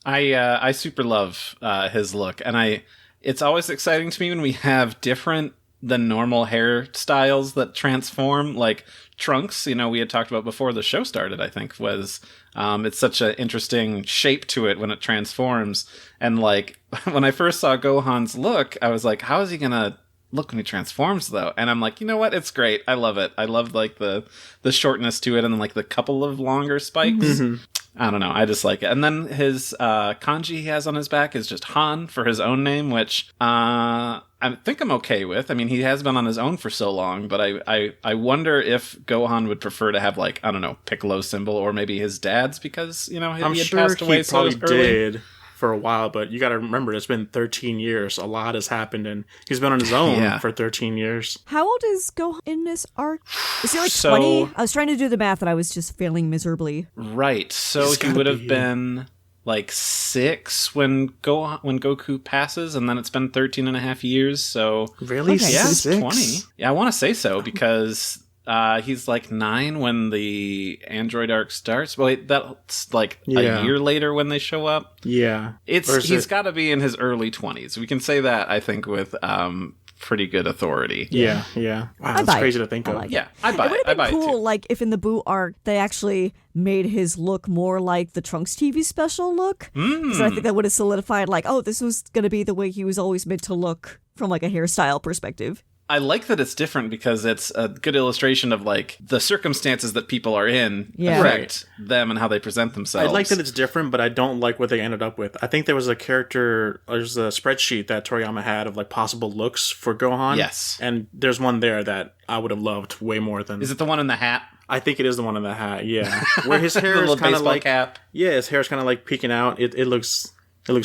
I super love his look, and it's always exciting to me when we have different than normal hairstyles that transform, like Trunks, you know, we had talked about before the show started, I think, was it's such an interesting shape to it when it transforms. And like when I first saw Gohan's look, I was like, how is he gonna look when he transforms though, and I'm like, you know what, it's great, I love it. I love like the shortness to it and like the couple of longer spikes. I don't know, I just like it. And then his kanji he has on his back is just Han for his own name, which I think I'm okay with. I mean, he has been on his own for so long, but I wonder if Gohan would prefer to have like, I don't know, Piccolo symbol or maybe his dad's, because, you know, he had passed away he so probably early. did for a while, but you got to remember it's been 13 years. A lot has happened, and he's been on his own for 13 years. How old is Gohan in this arc? Is he like So- 20? I was trying to do the math and I was just failing miserably. Right. So He's he gotta would have be- been like 6 when Goku passes, and then it's been 13 and a half years. So Really? Okay. yeah, 6? 20. Yeah, I want to say so because he's like 9 when the android arc starts. Wait, that's like a year later when they show up. Yeah. He's got to be in his early 20s. We can say that, I think, with pretty good authority. Yeah. Wow, I that's buy crazy it. to think I of. like Yeah, I buy It would it. I have buy been it cool, too. like, if in the Boo arc they actually made his look more like the Trunks TV special look. So I think that would have solidified, like, oh, this was going to be the way he was always meant to look from, like, a hairstyle perspective. I like that it's different because it's a good illustration of like the circumstances that people are in affect them and how they present themselves. I like that it's different, but I don't like what they ended up with. I think there's a spreadsheet that Toriyama had of like possible looks for Gohan. Yes. And there's one there that I would have loved way more than... Is it the one in the hat? I think it is the one in the hat, yeah. Where his The hair little is kind of baseball like... cap. Yeah, his hair is kind of like peeking out. It looks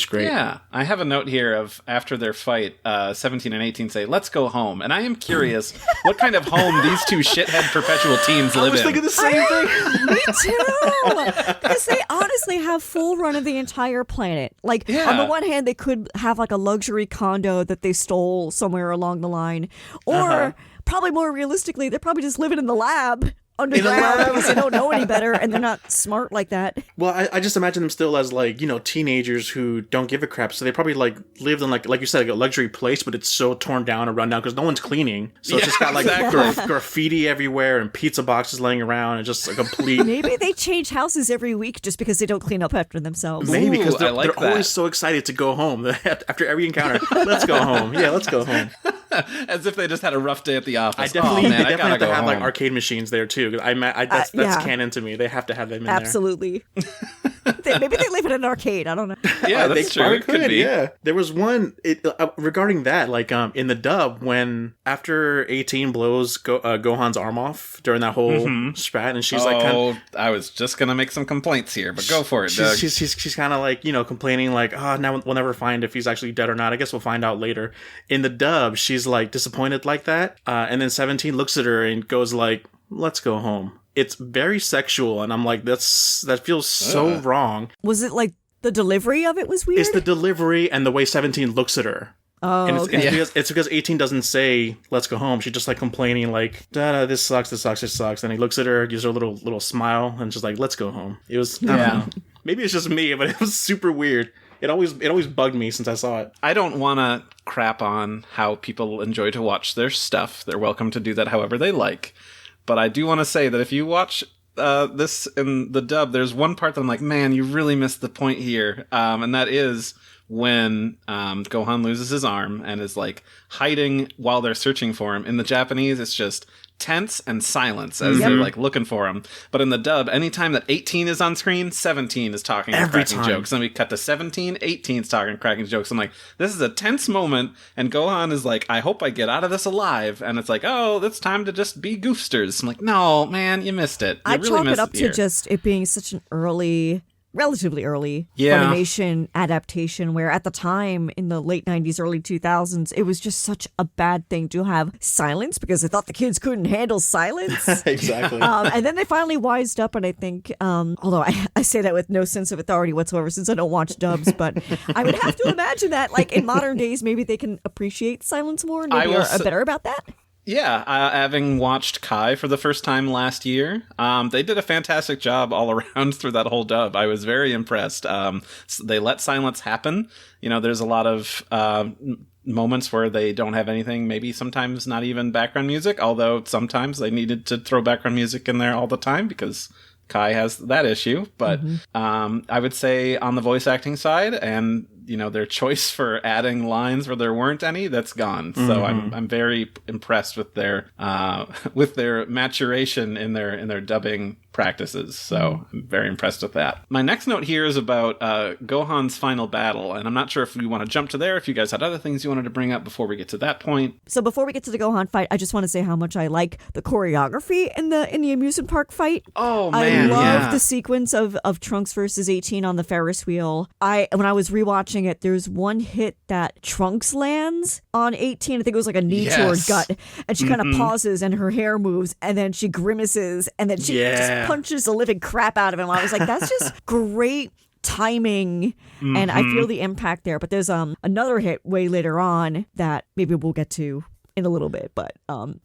great. Yeah. I have a note here of after their fight, 17 and 18 say, "Let's go home." And I am curious what kind of home these two shithead perpetual teens live in. I was thinking the same thing. Me too! Because they honestly have full run of the entire planet. Like, Yeah. on the one hand, they could have like a luxury condo that they stole somewhere along the line. Or, probably more realistically, they're probably just living in the lab underground because they don't know any better and they're not smart like that. Well, I just imagine them still as like, you know, teenagers who don't give a crap. So they probably like lived in like you said, like a luxury place, but it's so torn down and run down because no one's cleaning. So it's just got like graffiti everywhere and pizza boxes laying around and just a complete. Maybe they change houses every week just because they don't clean up after themselves. Maybe because Ooh, they're, I like they're always that. so excited to go home after every encounter. Let's go home. Yeah, let's go home. As if they just had a rough day at the office. I definitely, oh, man, they I definitely gotta have to go have like home. arcade machines there too. That's yeah. canon to me. They have to have them in Absolutely. Maybe they live in an arcade. I don't know. Yeah, there. that's true. Probably It could be. Yeah, there was one regarding that, like in the dub when after 18 blows Gohan's arm off during that whole spat, and she's like, I was just gonna make some complaints here, but go for it, Doug. she's kind of like, you know, complaining like, now we'll never find if he's actually dead or not. I guess we'll find out later. In the dub, she's like disappointed like that, and then 17 looks at her and goes like, "Let's go home." It's very sexual, and I'm like, that feels so wrong. Was it like the delivery of it was weird? It's the delivery and the way 17 looks at her. Oh, And okay. it's because 18 doesn't say, "Let's go home." She's just like complaining like, this sucks, this sucks, this sucks. And he looks at her, gives her a little smile, and just like, "Let's go home." It was, I don't know. Maybe it's just me, but it was super weird. It always bugged me since I saw it. I don't want to crap on how people enjoy to watch their stuff. They're welcome to do that however they like. But I do want to say that if you watch this in the dub, there's one part that I'm like, man, you really missed the point here. And that is when Gohan loses his arm and is like hiding while they're searching for him. In the Japanese, it's just tense and silence as they're like looking for him. But in the dub, anytime that 18 is on screen, 17 is talking and Every cracking time. jokes. And we cut to 17, 18's talking and cracking jokes. I'm like, this is a tense moment. And Gohan is like, I hope I get out of this alive. And it's like, oh, it's time to just be goofsters. I'm like, no, man, you missed it. You I really chalk missed it up here. to just it being such an relatively early Yeah. Funimation adaptation where at the time in the late 90s, early 2000s, it was just such a bad thing to have silence because they thought the kids couldn't handle silence. Exactly. And then they finally wised up, and I think, although I say that with no sense of authority whatsoever since I don't watch dubs, but I would have to imagine that, like, in modern days, maybe they can appreciate silence more and maybe are better about that. Yeah, having watched Kai for the first time last year, they did a fantastic job all around through that whole dub. I was very impressed. They let silence happen. You know, there's a lot of moments where they don't have anything, maybe sometimes not even background music, although sometimes they needed to throw background music in there all the time because Kai has that issue. But I would say on the voice acting side and their choice for adding lines where there weren't any, that's gone. So I'm very impressed with their maturation in their dubbing practices. So I'm very impressed with that. My next note here is about Gohan's final battle, and I'm not sure if we want to jump to there, if you guys had other things you wanted to bring up before we get to that point. So before we get to the Gohan fight, I just want to say how much I like the choreography in the amusement park fight. Oh man, I love the sequence of Trunks versus 18 on the Ferris wheel. When I was rewatching it, there's one hit that Trunks lands on 18. I think it was like a knee to her gut, and she kind of pauses and her hair moves, and then she grimaces, and then she just punches the living crap out of him. I was like, that's just great timing, and I feel the impact there. But there's another hit way later on that maybe we'll get to in a little bit. But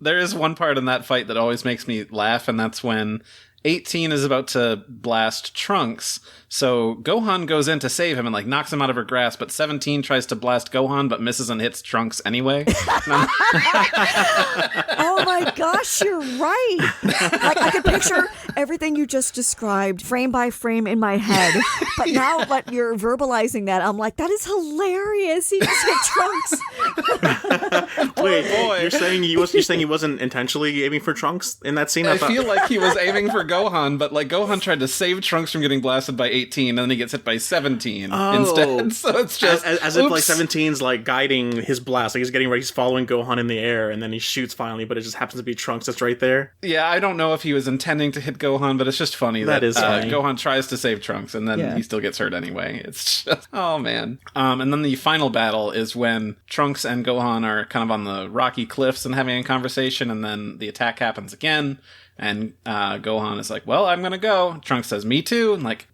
there is one part in that fight that always makes me laugh, and that's when 18 is about to blast Trunks, so Gohan goes in to save him and like knocks him out of her grasp, but 17 tries to blast Gohan but misses and hits Trunks anyway. Oh my gosh, you're right. Like, I could picture everything you just described frame by frame in my head, but now that you're verbalizing that, I'm like, that is hilarious. He just hit Trunks. Wait, boy. You're saying he wasn't intentionally aiming for Trunks in that scene? I feel like he was aiming for Gohan, but like Gohan tried to save Trunks from getting blasted by 18, and then he gets hit by 17 instead. So it's just as if like 17's like guiding his blast, like he's getting ready, he's following Gohan in the air, and then he shoots finally, but it just happens to be Trunks that's right there. Yeah, I don't know if he was intending to hit Gohan, but it's just funny that is funny. Gohan tries to save Trunks, and then he still gets hurt anyway. It's just, oh man. And then the final battle is when Trunks and Gohan are kind of on the rocky cliffs and having a conversation, and then the attack happens again. And Gohan is like, well, I'm gonna go. Trunks says, me too. And like,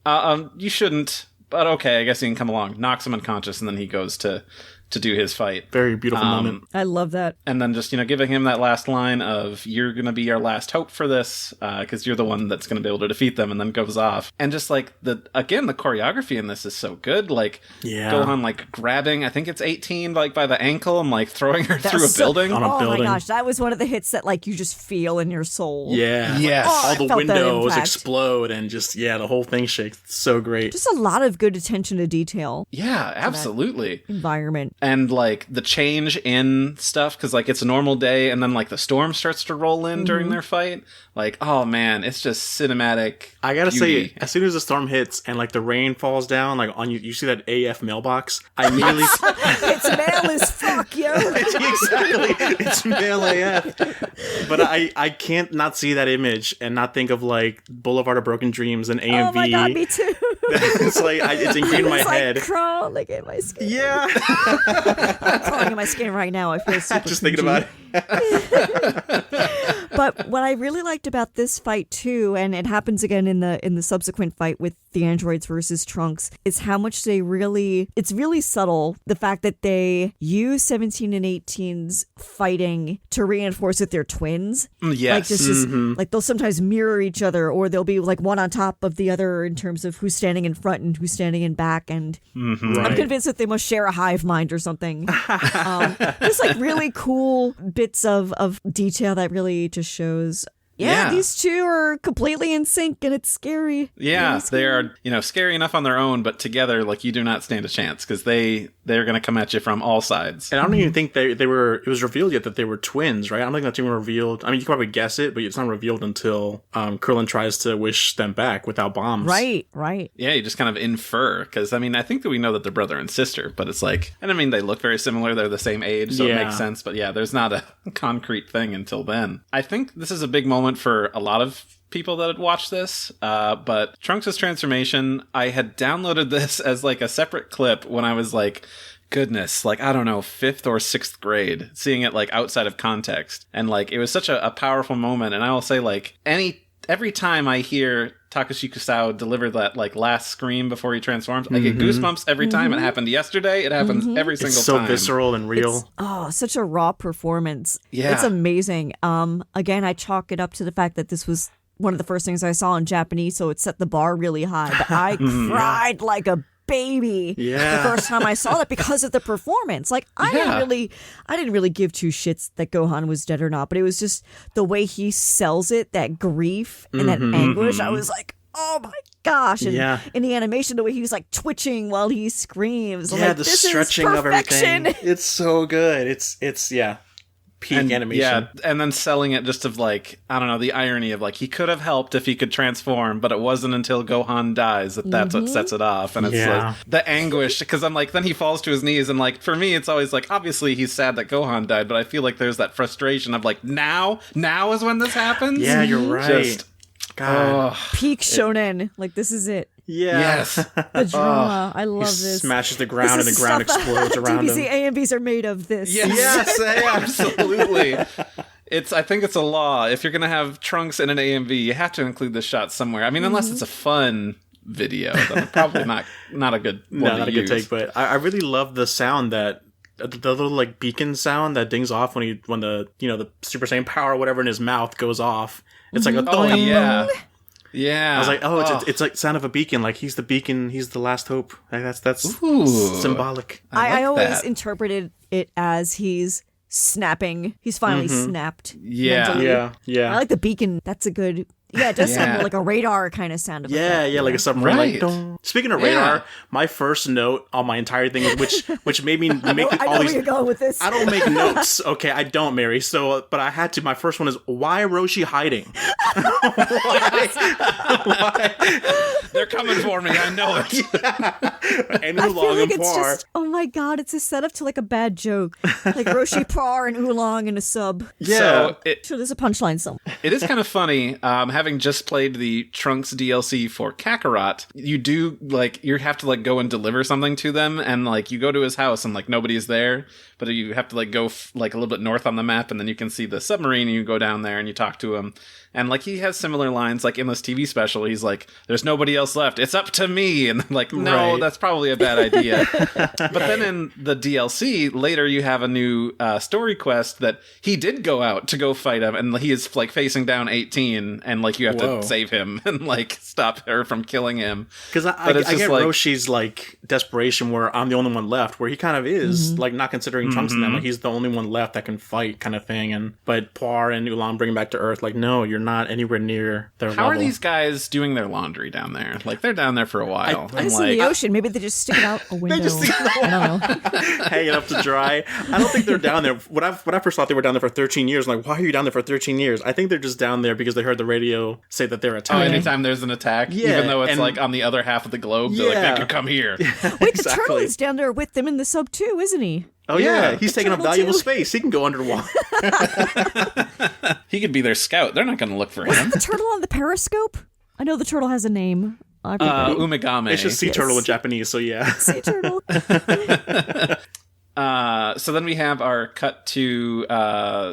you shouldn't, but okay, I guess you can come along. Knocks him unconscious, and then he goes to do his fight. Very beautiful moment. I love that. And then just, giving him that last line of, you're going to be our last hope for this, because you're the one that's going to be able to defeat them, and then goes off. And just like, the choreography in this is so good. Like, Gohan, like, grabbing, I think it's 18, like, by the ankle, and, like, throwing her through a building. On a building. My gosh, that was one of the hits that, like, you just feel in your soul. Yeah. Yes. All the windows explode, and just, the whole thing shakes. It's so great. Just a lot of good attention to detail. Yeah, absolutely. Environment. And like the change in stuff, because like it's a normal day and then like the storm starts to roll in during their fight. Like, oh man, it's just cinematic. I gotta beauty. say, as soon as the storm hits and like the rain falls down, like on you see that AF mailbox. I immediately it's mail as fuck, yo. Exactly, it's mail AF. But I can't not see that image and not think of like Boulevard of Broken Dreams and AMV. Oh my god, me too. It's like it's ingrained in my head. Like crawling in my skin. Yeah. I'm crawling in my skin right now. I feel super just thinking about it. But what I really liked about this fight too, and it happens again in the subsequent fight with the androids versus Trunks, is how much it's really subtle, the fact that they use 17 and 18's fighting to reinforce that they're twins. Yes. Like this is like they'll sometimes mirror each other, or they'll be like one on top of the other in terms of who's standing in front and who's standing in back. And I'm convinced that they must share a hive mind or something. Just like really cool bits of detail that really just shows these two are completely in sync, and it's scary. Yeah, really scary. they are, scary enough on their own, but together, like, you do not stand a chance, because they're going to come at you from all sides. And I don't even think it was revealed yet that they were twins, right? I don't think that's even revealed. I mean, you can probably guess it, but it's not revealed until Krillin tries to wish them back without bombs. Right. Yeah, you just kind of infer, because, I mean, I think that we know that they're brother and sister, but it's like, and I mean, they look very similar, they're the same age, so it makes sense, but yeah, there's not a concrete thing until then. I think this is a big moment for a lot of people that had watched this, but Trunks' transformation, I had downloaded this as like a separate clip when I was like, goodness, like, I don't know, 5th or 6th grade, seeing it like outside of context, and like it was such a powerful moment. And I will say, like, every time I hear Takashi Kusao deliver that like last scream before he transforms, I get goosebumps every time. It happened yesterday, it happens every single time. It's so visceral and real. Such a raw performance. Yeah, it's amazing. Again, I chalk it up to the fact that this was one of the first things I saw in Japanese, so it set the bar really high. But I cried like a baby the first time I saw that because of the performance. Like, I didn't really give two shits that Gohan was dead or not, but it was just the way he sells it, that grief and that anguish. I was like, oh my gosh. And Yeah. in the animation, the way he was like twitching while he screams. I'm Yeah, like, the this stretching is of everything. perfection. It's so good. It's peak animation. Yeah, and then selling it just of like, I don't know, the irony of like he could have helped if he could transform, but it wasn't until Gohan dies that's what sets it off. And it's like the anguish, because I'm like, then he falls to his knees, and like for me it's always like, obviously he's sad that Gohan died, but I feel like there's that frustration of like, now is when this happens. Yeah, you're right. Just, God. Peak shonen. Like, this is it. Yeah. Yes. The drama. I love He this. smashes the ground and This the is ground stuff explodes around DBZ him. AMVs are made of this. Yes, absolutely. I think it's a law. If you're gonna have Trunks in an AMV, you have to include this shot somewhere. I mean, unless it's a fun video, then probably not a good one. No, to not a use. good take, but I really love the sound that the little like beacon sound that dings off when the the Super Saiyan power or whatever in his mouth goes off. It's like a Oh thong. yeah. Yeah. I was like, it's like sound of a beacon. Like he's the beacon. He's the last hope. Like that's Ooh. symbolic. I like always that. interpreted it as he's snapping. He's finally snapped. Yeah. mentally. Yeah. I like the beacon. That's a good. Yeah, it does sound more like a radar kind of sound. Yeah, like a submarine. Right. Like, dong. Speaking of radar, Yeah. my first note on my entire thing, which made me make I know all where these. you're going with this. I don't make notes. Okay, I don't, Mary. So, but I had to. My first one is why Roshi hiding? why? They're coming for me. I know it. And I feel Oolong like and it's Poir. just, oh my god, it's a setup to like a bad joke. Like Roshi Par and Oolong in a sub. Yeah. So Sure, there's a punchline somewhere. it is kind of funny, having just played the Trunks DLC for Kakarot, you have to like go and deliver something to them, and like you go to his house and like nobody's there, but you have to like go like a little bit north on the map, and then you can see the submarine, and you go down there and you talk to him. And like he has similar lines, like in this TV special, he's like, "There's nobody else left. It's up to me." And I'm like, no, Right. that's probably a bad idea. But then in the DLC later, you have a new story quest that he did go out to go fight him, and he is like facing down 18, and like you have Whoa. to save him and like stop her from killing him. Because I it's just get like- Roshi's like desperation where I'm the only one left, where he kind of is like not considering Trunks and them, like he's the only one left that can fight, kind of thing. But Poir and Oolong bring him back to Earth, like no, you're not anywhere near their How level. are these guys doing their laundry down there? Like they're down there for a while. I guess in the ocean, maybe they just stick it out a window. just stick it I don't know. hanging up to dry? I don't think they're down there. When I first thought they were down there for 13 years, I'm like, why are you down there for 13 years? I think they're just down there because they heard the radio say that they're Oh, attacking. anytime there's an attack, Yeah, even though it's and- like on the other half of the globe, they're like, Yeah. they could come here. Wait, the turtle is down there with them in the sub too, isn't he? Oh yeah, Yeah. he's taking up Turtle valuable too. space. He can go underwater. He could be their scout. They're not going to look for him. The turtle on the periscope? I know the turtle has a name. I forget. Umegame. It's just sea turtle in Japanese, so yeah. Sea turtle. So then we have our cut to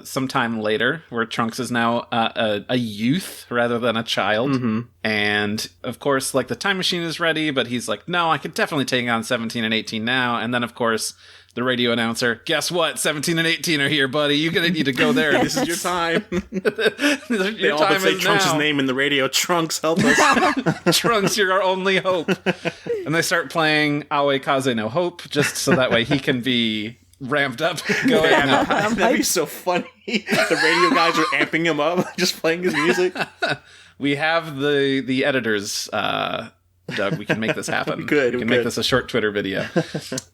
sometime later, where Trunks is now a youth rather than a child. And of course, like the time machine is ready, but he's like, no, I could definitely take on 17 and 18 now. And then, of course, the radio announcer, guess what? 17 and 18 are here, buddy. You're going to need to go there. This is your time. Your They all time but say is Trunks' now. name in the radio. Trunks, help us. Trunks, you're our only hope. And they start playing Aoi Kaze no Hope, just so that way he can be ramped up. Going, no. That'd be so funny. The radio guys are amping him up, just playing his music. We have the editors, Doug. We can make this happen. We could. make this a short Twitter video.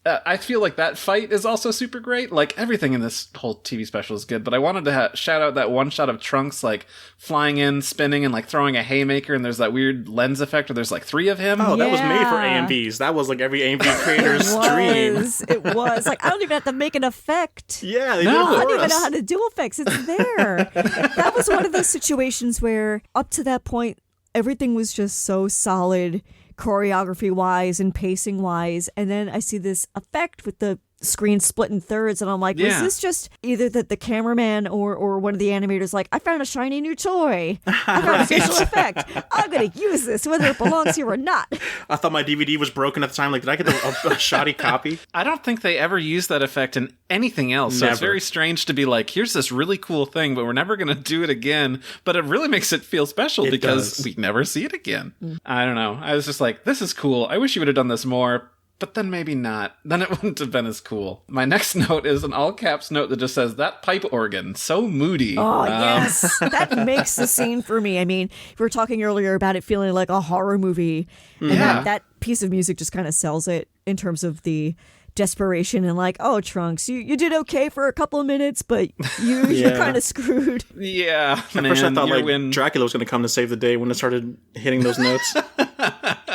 I feel like that fight is also super great. Like everything in this whole TV special is good, but I wanted to shout out that one shot of Trunks like flying in, spinning, and like throwing a haymaker, and there's that weird lens effect where there's like 3 of him. Oh, that was made for Yeah. AMVs. That was like every AMV creator's dream. It was. Like, I don't even have to make an effect. Yeah, they No. did it I for don't even us. know how to do effects. It's there. That was one of those situations where, up to that point, everything was just so solid, choreography wise and pacing wise. And then I see this effect with the screen split in thirds, and I'm like, was Yeah. this just either that the cameraman or one of the animators like, I found a shiny new toy. I found a visual effect. I'm going to use this, whether it belongs here or not. I thought my DVD was broken at the time. Like, did I get a shoddy copy? I don't think they ever use that effect in anything else. So it's Never. very strange to be like, here's this really cool thing, but we're never going to do it again. But it really makes it feel special It because does. we never see it again. I don't know. I was just like, this is cool. I wish you would have done this more. but then maybe not. Then it wouldn't have been as cool. My next note is an all caps note that just says, "That pipe organ, so moody." Oh, yes. That makes the scene for me. I mean, we were talking earlier about it feeling like a horror movie. And that piece of music just kind of sells it in terms of the desperation and like, oh, Trunks, you did okay for a couple of minutes, but you're kind of screwed. Yeah. At first I thought Dracula was going to come to save the day when it started hitting those notes.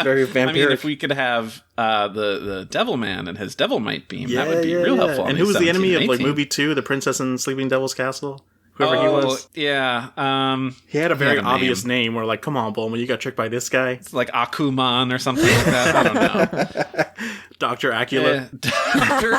Very vampiric. I mean, if we could have the Devil Man and his Devil Might beam, that would be real helpful. And who was the enemy of like movie 2, The Princess and Sleeping Devil's Castle? Whoever he was. Yeah. He had a very obvious name where like, come on, Bulma, you got tricked by this guy. It's like Akuman or something like that. I don't know. Dr. Acula. Dr.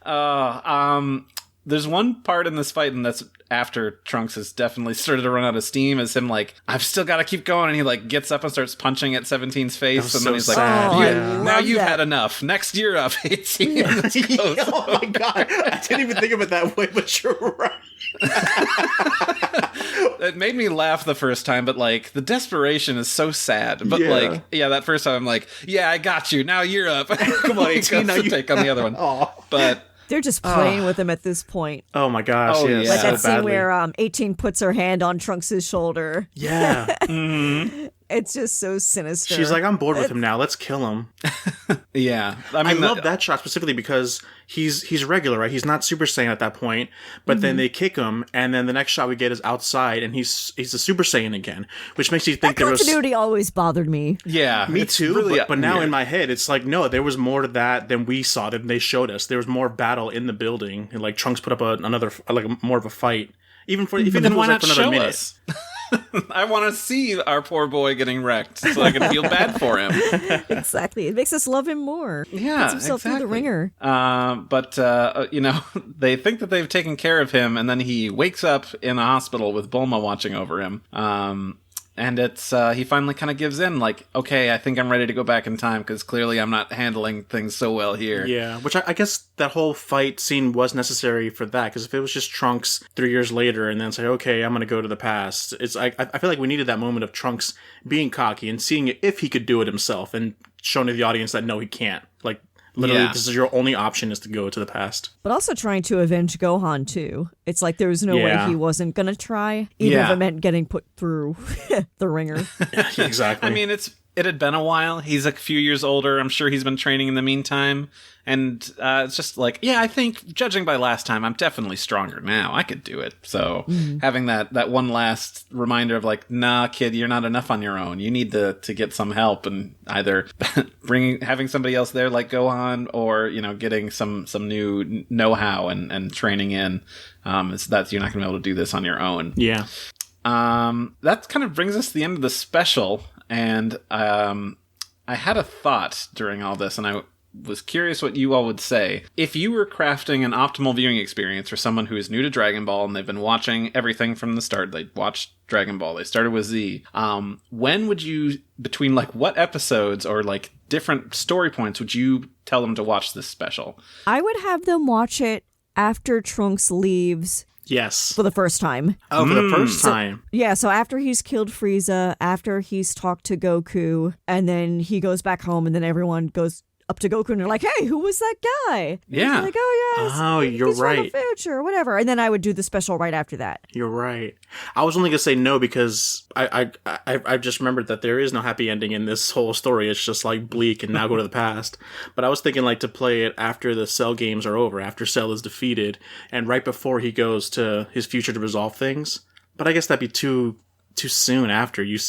Acula. There's one part in this fight, and that's after Trunks has definitely started to run out of steam, is him like, I've still got to keep going, and he like gets up and starts punching at 17's face, and then he's like, now you've had enough. Next year up, 18. Oh my god, I didn't even think of it that way, but you're right. It made me laugh the first time, but like the desperation is so sad. But that first time I'm like, I got you. Now you're up. Come on, 18. Now you take on the other one. But they're just playing with him at this point. Oh my gosh! Oh, yes, like so that scene badly. where 18 puts her hand on Trunks' shoulder. Yeah. It's just so sinister. She's like, I'm bored with him now. Let's kill him. Yeah. I love that shot specifically because he's regular, right? He's not Super Saiyan at that point, but then they kick him, and then the next shot we get is outside, and he's a Super Saiyan again, which makes you think that continuity always bothered me. Yeah. Me too, really, but now in my head, it's like, no, there was more to that than we saw, than they showed us. There was more battle in the building, and like Trunks put up another more of a fight. Even if it was like for another minute. Us? I want to see our poor boy getting wrecked so I can feel bad for him. Exactly. It makes us love him more. Yeah, Puts himself through the ringer. But they think that they've taken care of him, and then he wakes up in a hospital with Bulma watching over him. And it's he finally kind of gives in, like, okay, I think I'm ready to go back in time because clearly I'm not handling things so well here. Yeah, which I guess that whole fight scene was necessary for that, because if it was just Trunks 3 years later and then say, okay, I'm going to go to the past, I feel like we needed that moment of Trunks being cocky and seeing if he could do it himself and showing to the audience that no, he can't. Like, literally, this is your only option, is to go to the past. But also trying to avenge Gohan, too. It's like there was no way he wasn't going to try, even if it meant getting put through the ringer. Exactly. I mean, it had been a while. He's a few years older. I'm sure he's been training in the meantime. And it's just like, I think, judging by last time, I'm definitely stronger now. I could do it. So having that one last reminder of like, nah, kid, you're not enough on your own. You need to get some help, and either having somebody else there like Gohan, or, getting some new know-how and training in. Is that you're not going to be able to do this on your own. Yeah. That kind of brings us to the end of the special. And I had a thought during all this, and I was curious what you all would say. If you were crafting an optimal viewing experience for someone who is new to Dragon Ball and they've been watching everything from the start, they watched Dragon Ball, they started with Z, when would you, between like what episodes or like different story points, would you tell them to watch this special? I would have them watch it after Trunks leaves. Yes. For the first time. Oh, for the first time. So after he's killed Frieza, after he's talked to Goku, and then he goes back home, and then everyone goes up to Goku and they're like, hey, who was that guy? And yeah. he's like, oh, yeah. You're right. From the future, or whatever. And then I would do the special right after that. You're right. I was only going to say no because I just remembered that there is no happy ending in this whole story. It's just like bleak and now go to the past. But I was thinking like to play it after the Cell games are over, after Cell is defeated, and right before he goes to his future to resolve things. But I guess that'd be too soon after you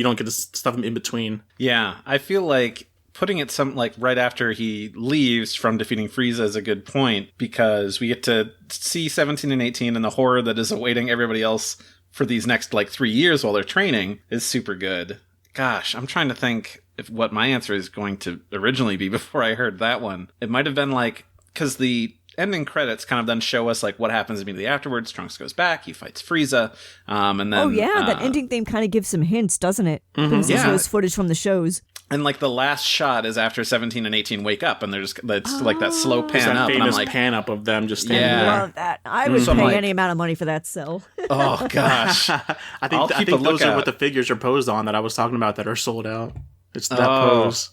don't get the stuff in between. Yeah, I feel like putting it right after he leaves from defeating Frieza is a good point, because we get to see 17 and 18 and the horror that is awaiting everybody else for these next 3 years while they're training is super good. Gosh, I'm trying to think if what my answer is going to originally be before I heard that one. It might have been because the ending credits kind of then show us what happens immediately afterwards. Trunks goes back, he fights Frieza, and then that ending theme kind of gives some hints, doesn't it? Because it shows footage from the shows. And the last shot is after 17 and 18 wake up, and they're just like that slow pan up, and I'm like, pan up of them just standing I there. love that. I would pay any amount of money for that cell. Oh gosh, I think those are what the figures are posed on that I was talking about that are sold out. It's that pose.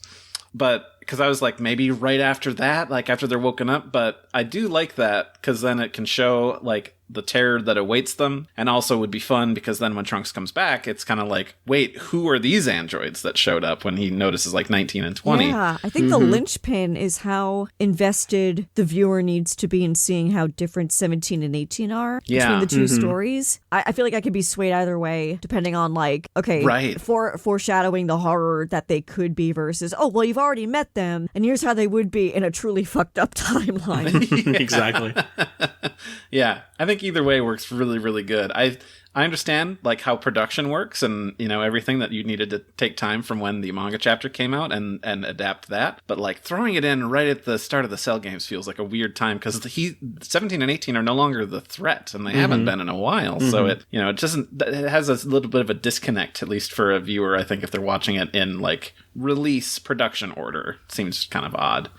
But because I was like, maybe right after that, like after they're woken up. But I do like that because then it can show like the terror that awaits them, and also would be fun because then when Trunks comes back, it's kind of like, wait, who are these androids that showed up when he notices like 19 and 20? Yeah, I think the linchpin is how invested the viewer needs to be in seeing how different 17 and 18 are between the two stories. I feel like I could be swayed either way, depending on like, okay, right, foreshadowing the horror that they could be versus, oh, well, you've already met them, and here's how they would be in a truly fucked up timeline. Exactly. Yeah, I think either way works really, really good. I understand like how production works and, you know, everything that you needed to take time from when the manga chapter came out and adapt that. But like throwing it in right at the start of the Cell games feels like a weird time because 17 and 18 are no longer the threat and they haven't been in a while. So it has a little bit of a disconnect, at least for a viewer, I think, if they're watching it in like release production order. It seems kind of odd.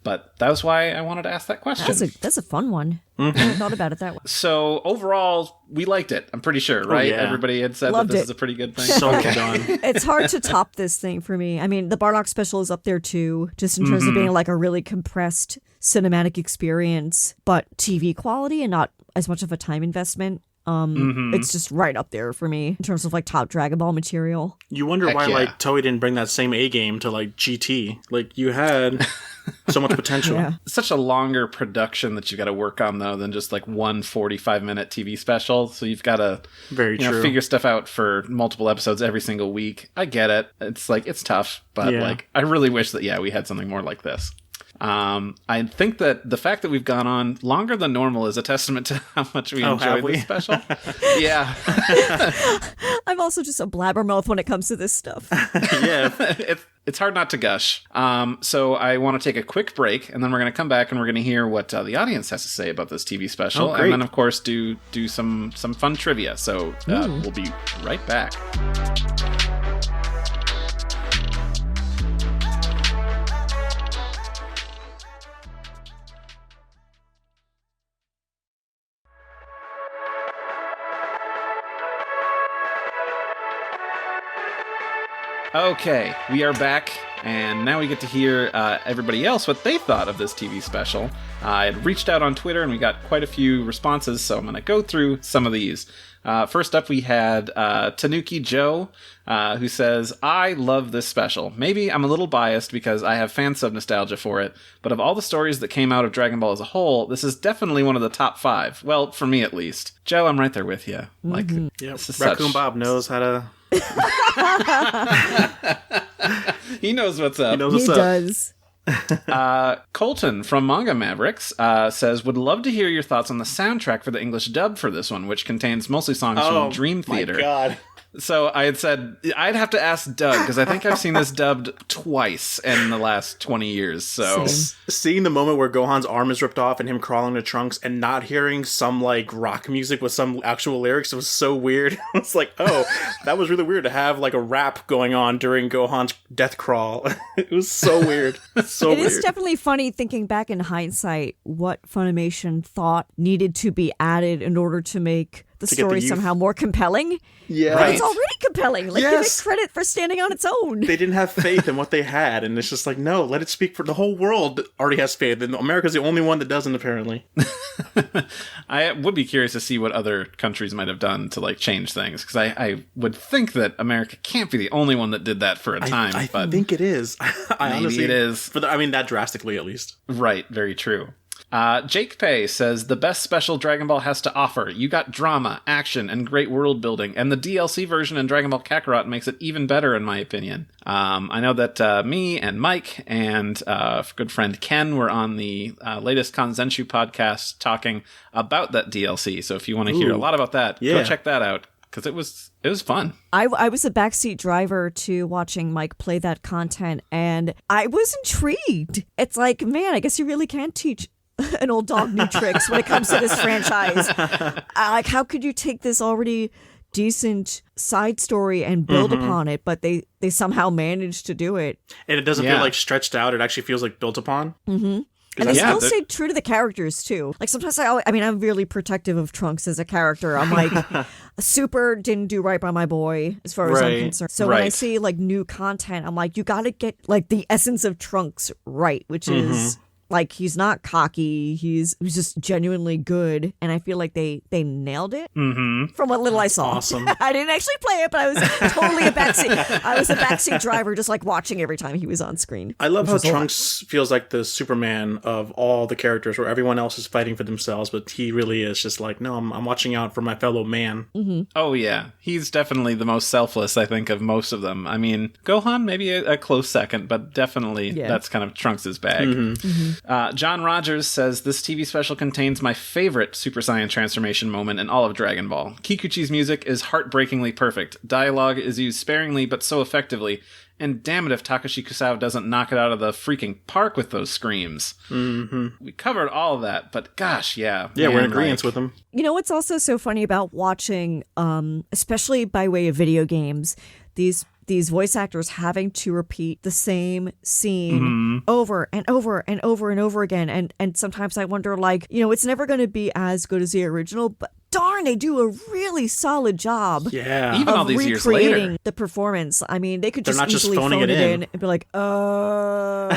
But that was why I wanted to ask that question. That's a fun one. I hadn't thought about it that way. So overall, we liked it. I'm pretty sure, right? Oh, yeah. Everybody had said Loved that this it. is a pretty good thing. So well done. It's hard to top this thing for me. I mean, the Bardock special is up there too, just in terms of being like a really compressed cinematic experience, but TV quality and not as much of a time investment. It's just right up there for me in terms of like top Dragon Ball material. You wonder Heck why yeah. like Toei didn't bring that same A game to like GT. Like you had so much potential. Yeah. It's such a longer production that you got to work on, though, than just like one 45-minute TV special. So you've got to figure stuff out for multiple episodes every single week. I get it. It's like, it's tough, but like, I really wish that, we had something more like this. I think that the fact that we've gone on longer than normal is a testament to how much we enjoyed this special. Yeah. I'm also just a blabbermouth when it comes to this stuff. Yeah. It's hard not to gush. So I want to take a quick break, and then we're going to come back and we're going to hear what the audience has to say about this TV special, and then of course do some fun trivia. So we'll be right back. Okay, we are back, and now we get to hear everybody else what they thought of this TV special. I had reached out on Twitter, and we got quite a few responses, so I'm going to go through some of these. First up, we had Tanuki Joe, who says, I love this special. Maybe I'm a little biased because I have fan sub nostalgia for it, but of all the stories that came out of Dragon Ball as a whole, this is definitely one of the top 5. Well, for me at least. Joe, I'm right there with you. Like, Raccoon Bob knows how to... He knows what's up. He does. Colton from Manga Mavericks says, would love to hear your thoughts on the soundtrack for the English dub for this one, which contains mostly songs from Dream Theater. Oh my god. So I had said, I'd have to ask Doug, because I think I've seen this dubbed twice in the last 20 years. So seeing the moment where Gohan's arm is ripped off and him crawling to Trunks and not hearing some like rock music with some actual lyrics, it was so weird. It's like, oh, that was really weird to have like a rap going on during Gohan's death crawl. It was so weird. So It is definitely funny thinking back in hindsight what Funimation thought needed to be added in order to make the story somehow more compelling. Yeah. Right. It's already compelling. Like, give it credit for standing on its own. They didn't have faith in what they had, and it's just like, no, let it speak for the whole world. Already has faith, and America's the only one that doesn't, apparently. I would be curious to see what other countries might have done to like change things, because I would think that America can't be the only one that did that for a time. I but think it is. Maybe honestly, it is. That drastically, at least. Right. Very true. Jake Pay says, the best special Dragon Ball has to offer. You got drama, action, and great world building, and the DLC version in Dragon Ball Kakarot makes it even better, in my opinion. I know that me and Mike and good friend Ken were on the latest Kanzenshu podcast talking about that DLC, so if you want to hear a lot about that, go check that out, because it was fun. I was a backseat driver to watching Mike play that content, and I was intrigued. It's like, man, I guess you really can teach an old dog new tricks when it comes to this franchise. Like, how could you take this already decent side story and build upon it, but they somehow managed to do it. And it doesn't feel like stretched out. It actually feels like built upon. Because And they Yeah, still stay true to the characters too. Like sometimes I'm really protective of Trunks as a character. I'm like, Super didn't do right by my boy as far as I'm concerned. So when I see like new content, I'm like, you got to get like the essence of Trunks right, which is like he's not cocky. He's just genuinely good, and I feel like they nailed it from what little I saw. Awesome. I didn't actually play it, but I was totally a backseat. I was a backseat driver, just like watching every time he was on screen. I love how Trunks feels like the Superman of all the characters, where everyone else is fighting for themselves, but he really is just like, no, I'm watching out for my fellow man. Oh yeah, he's definitely the most selfless, I think, of most of them. I mean, Gohan maybe a close second, but definitely that's kind of Trunks' bag. John Rogers says, this TV special contains my favorite Super Saiyan transformation moment in all of Dragon Ball. Kikuchi's music is heartbreakingly perfect. Dialogue is used sparingly but so effectively. And damn it if Takashi Kusao doesn't knock it out of the freaking park with those screams. We covered all of that, but gosh, yeah. Yeah, man, we're in agreement with him. You know what's also so funny about watching, especially by way of video games, these voice actors having to repeat the same scene over and over and over and over again. And sometimes I wonder, like, you know, it's never going to be as good as the original, but darn, they do a really solid job. Yeah. Even all these years later. Recreating the performance. I mean, they could just easily phone it in and be like, but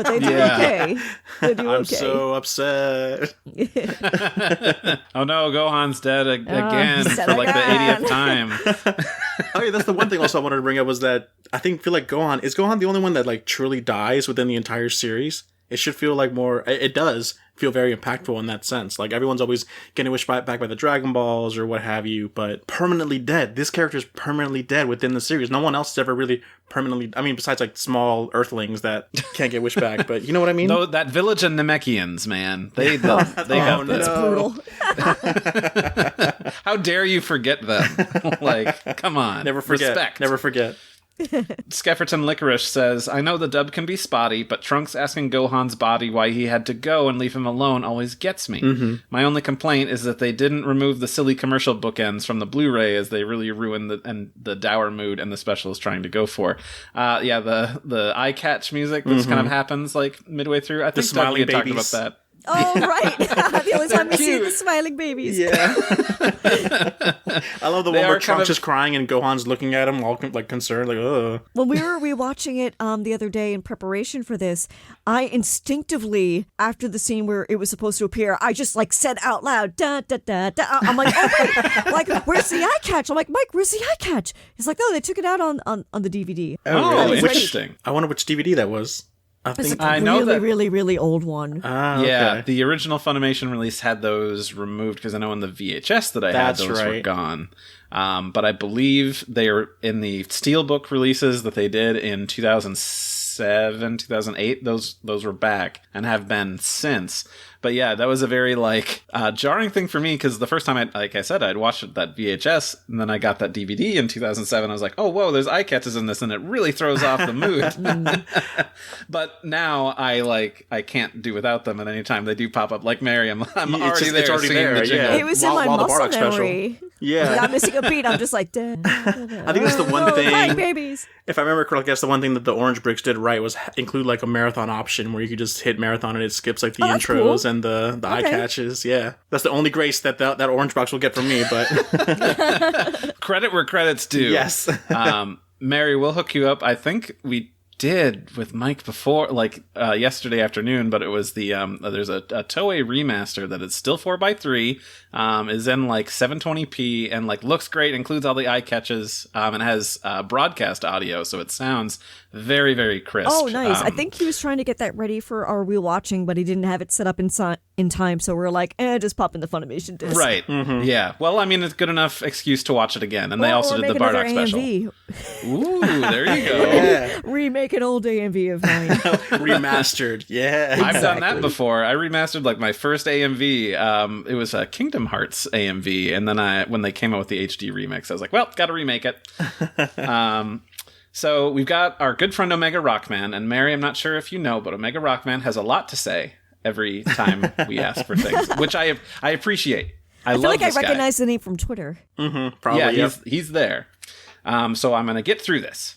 they do okay. They do I'm okay. so upset. Oh no, Gohan's dead again he's dead for like again. the 80th time. Oh yeah, that's the one thing also I wanted to bring up was that I feel like is Gohan the only one that like truly dies within the entire series? It should feel like more. It does feel very impactful in that sense. Like everyone's always getting wished back by the Dragon Balls or what have you, but permanently dead. This character is permanently dead within the series. No one else is ever really permanently. I mean, besides like small Earthlings that can't get wished back. But you know what I mean? Though that village of Namekians, man, they got this. Brutal. How dare you forget them? Like, come on, Never forget. Respect. Never forget. Skefferton Licorice says, I know the dub can be spotty, but Trunks asking Gohan's body why he had to go and leave him alone always gets me. My only complaint is that they didn't remove the silly commercial bookends from the Blu-ray, as they really ruined the dour mood and the special is trying to go for. The eye catch music that kind of happens like midway through. I think Doug had talked about that. Oh, right. The only time we see the smiling babies. Yeah. I love the They one where are Trunks kind of- is crying and Gohan's looking at him all like concerned, like, ugh. When we were rewatching it the other day in preparation for this, I instinctively, after the scene where it was supposed to appear, I just like said out loud, da da da da. I'm like, oh wait, like where's the eye catch? I'm like, Mike, where's the eye catch? He's like, no, they took it out on the DVD. Oh, It's ready. interesting. I wonder which DVD that was. I It's think. a I know really, that- really, really old one. Yeah, Okay. the original Funimation release had those removed because I know in the VHS that I That's had those were right. gone. But I believe they are in the Steelbook releases that they did in 2007, 2008. Those were back and have been since. But yeah, that was a very jarring thing for me because the first time I'd watched that VHS and then I got that DVD in 2007. I was like, oh whoa, there's eye catches in this and it really throws off the mood. But now I can't do without them at any time they do pop up. Like Mary, I'm It's already just- there. it's already singing there, the jingle. yeah. It was in While my the muscle Bardock special. memory. Yeah. I'm missing a beat. I'm just like, I think that's the one Hi, thing. babies. If I remember correctly, that's the one thing that the Orange Bricks did right was include like a marathon option where you could just hit marathon and it skips like the Oh, that's intros cool. and the eye Okay. catches. Yeah, that's the only grace that Orange Box will get from me. But Credit where credit's due. yes, Mary, we'll hook you up. I think we did with Mike before, yesterday afternoon, but it was the there's a Toei remaster that is still 4:3, is in like 720p and like looks great, includes all the eye catches, and has broadcast audio, so it sounds very, very crisp. Oh, nice. I think he was trying to get that ready for our rewatching, but he didn't have it set up in time, so we're like, just pop in the Funimation disc. Right. Yeah. Well, I mean, it's good enough excuse to watch it again, and they also or did make the another Bardock special. AMV. Ooh, there you go. yeah, Remake an old AMV of mine. remastered. Yeah, I've done that before. I remastered like my first AMV. It was a Kingdom Hearts AMV, and then when they came out with the HD remix, I was like, well, got to remake it. So we've got our good friend Omega Rockman, and Mary, I'm not sure if you know, but Omega Rockman has a lot to say every time we ask for things, which I appreciate. I feel love like I this guy. recognize the name from Twitter. probably. Yeah, Yep. he's there. So I'm going to get through this.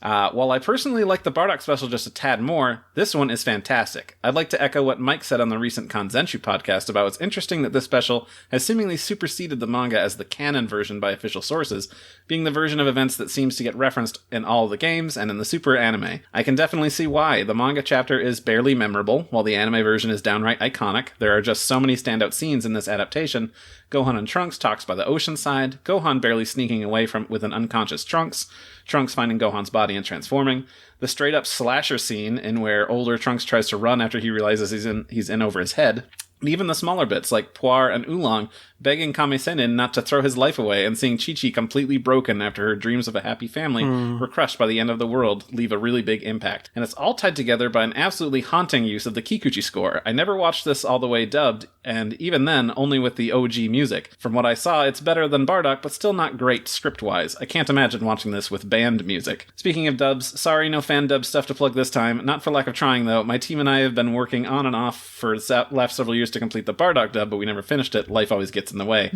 While I personally like the Bardock special just a tad more, this one is fantastic. I'd like to echo what Mike said on the recent Kanzenshu podcast about it's interesting that this special has seemingly superseded the manga as the canon version by official sources, being the version of events that seems to get referenced in all the games and in the Super anime. I can definitely see why. The manga chapter is barely memorable, while the anime version is downright iconic. There are just so many standout scenes in this adaptation. Gohan and Trunks talks by the ocean side, Gohan barely sneaking away with an unconscious Trunks, Trunks finding Gohan's body and transforming, the straight-up slasher scene in where older Trunks tries to run after he realizes he's in over his head, and even the smaller bits like Puar and Oolong begging Kame Sennin not to throw his life away and seeing Chi-Chi completely broken after her dreams of a happy family were crushed by the end of the world leave a really big impact. And it's all tied together by an absolutely haunting use of the Kikuchi score. I never watched this all the way dubbed, and even then, only with the OG music. From what I saw, it's better than Bardock, but still not great script-wise. I can't imagine watching this with band music. Speaking of dubs, sorry, no fan dub stuff to plug this time. Not for lack of trying, though. My team and I have been working on and off for the last several years to complete the Bardock dub, but we never finished it. Life always gets in the way.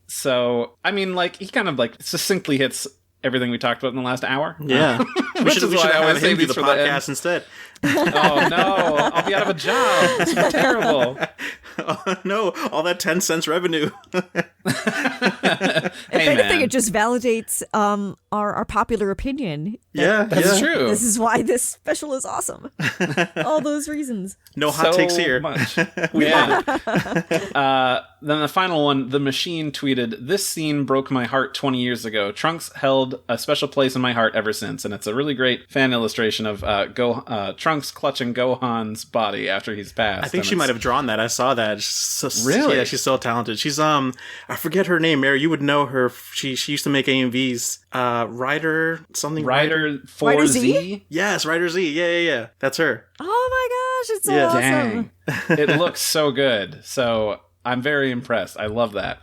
So, I mean, like, he kind of, like, succinctly hits everything we talked about in the last hour. Yeah. We should have him do the podcast instead. Oh, no. I'll be out of a job. It's terrible. Oh, no. All that 10 cents revenue. If anything, it just validates our popular opinion. Yeah, that's true. This is why this special is awesome. All those reasons. No hot takes here. Much. Yeah. Then the final one, The Machine tweeted, "This scene broke my heart 20 years ago. Trunks held a special place in my heart ever since." And it's a really great fan illustration of Trunks clutching Gohan's body after he's passed. I think she might have drawn that. I saw that. Really? Yeah, she's so talented. She's I forget her name. Mary, you would know her. She used to make AMVs. Ryder something. Ryder 4Z? Yes, Ryder Z. Yeah. That's her. Oh my gosh, it's so awesome. Dang. It looks so good. So I'm very impressed. I love that.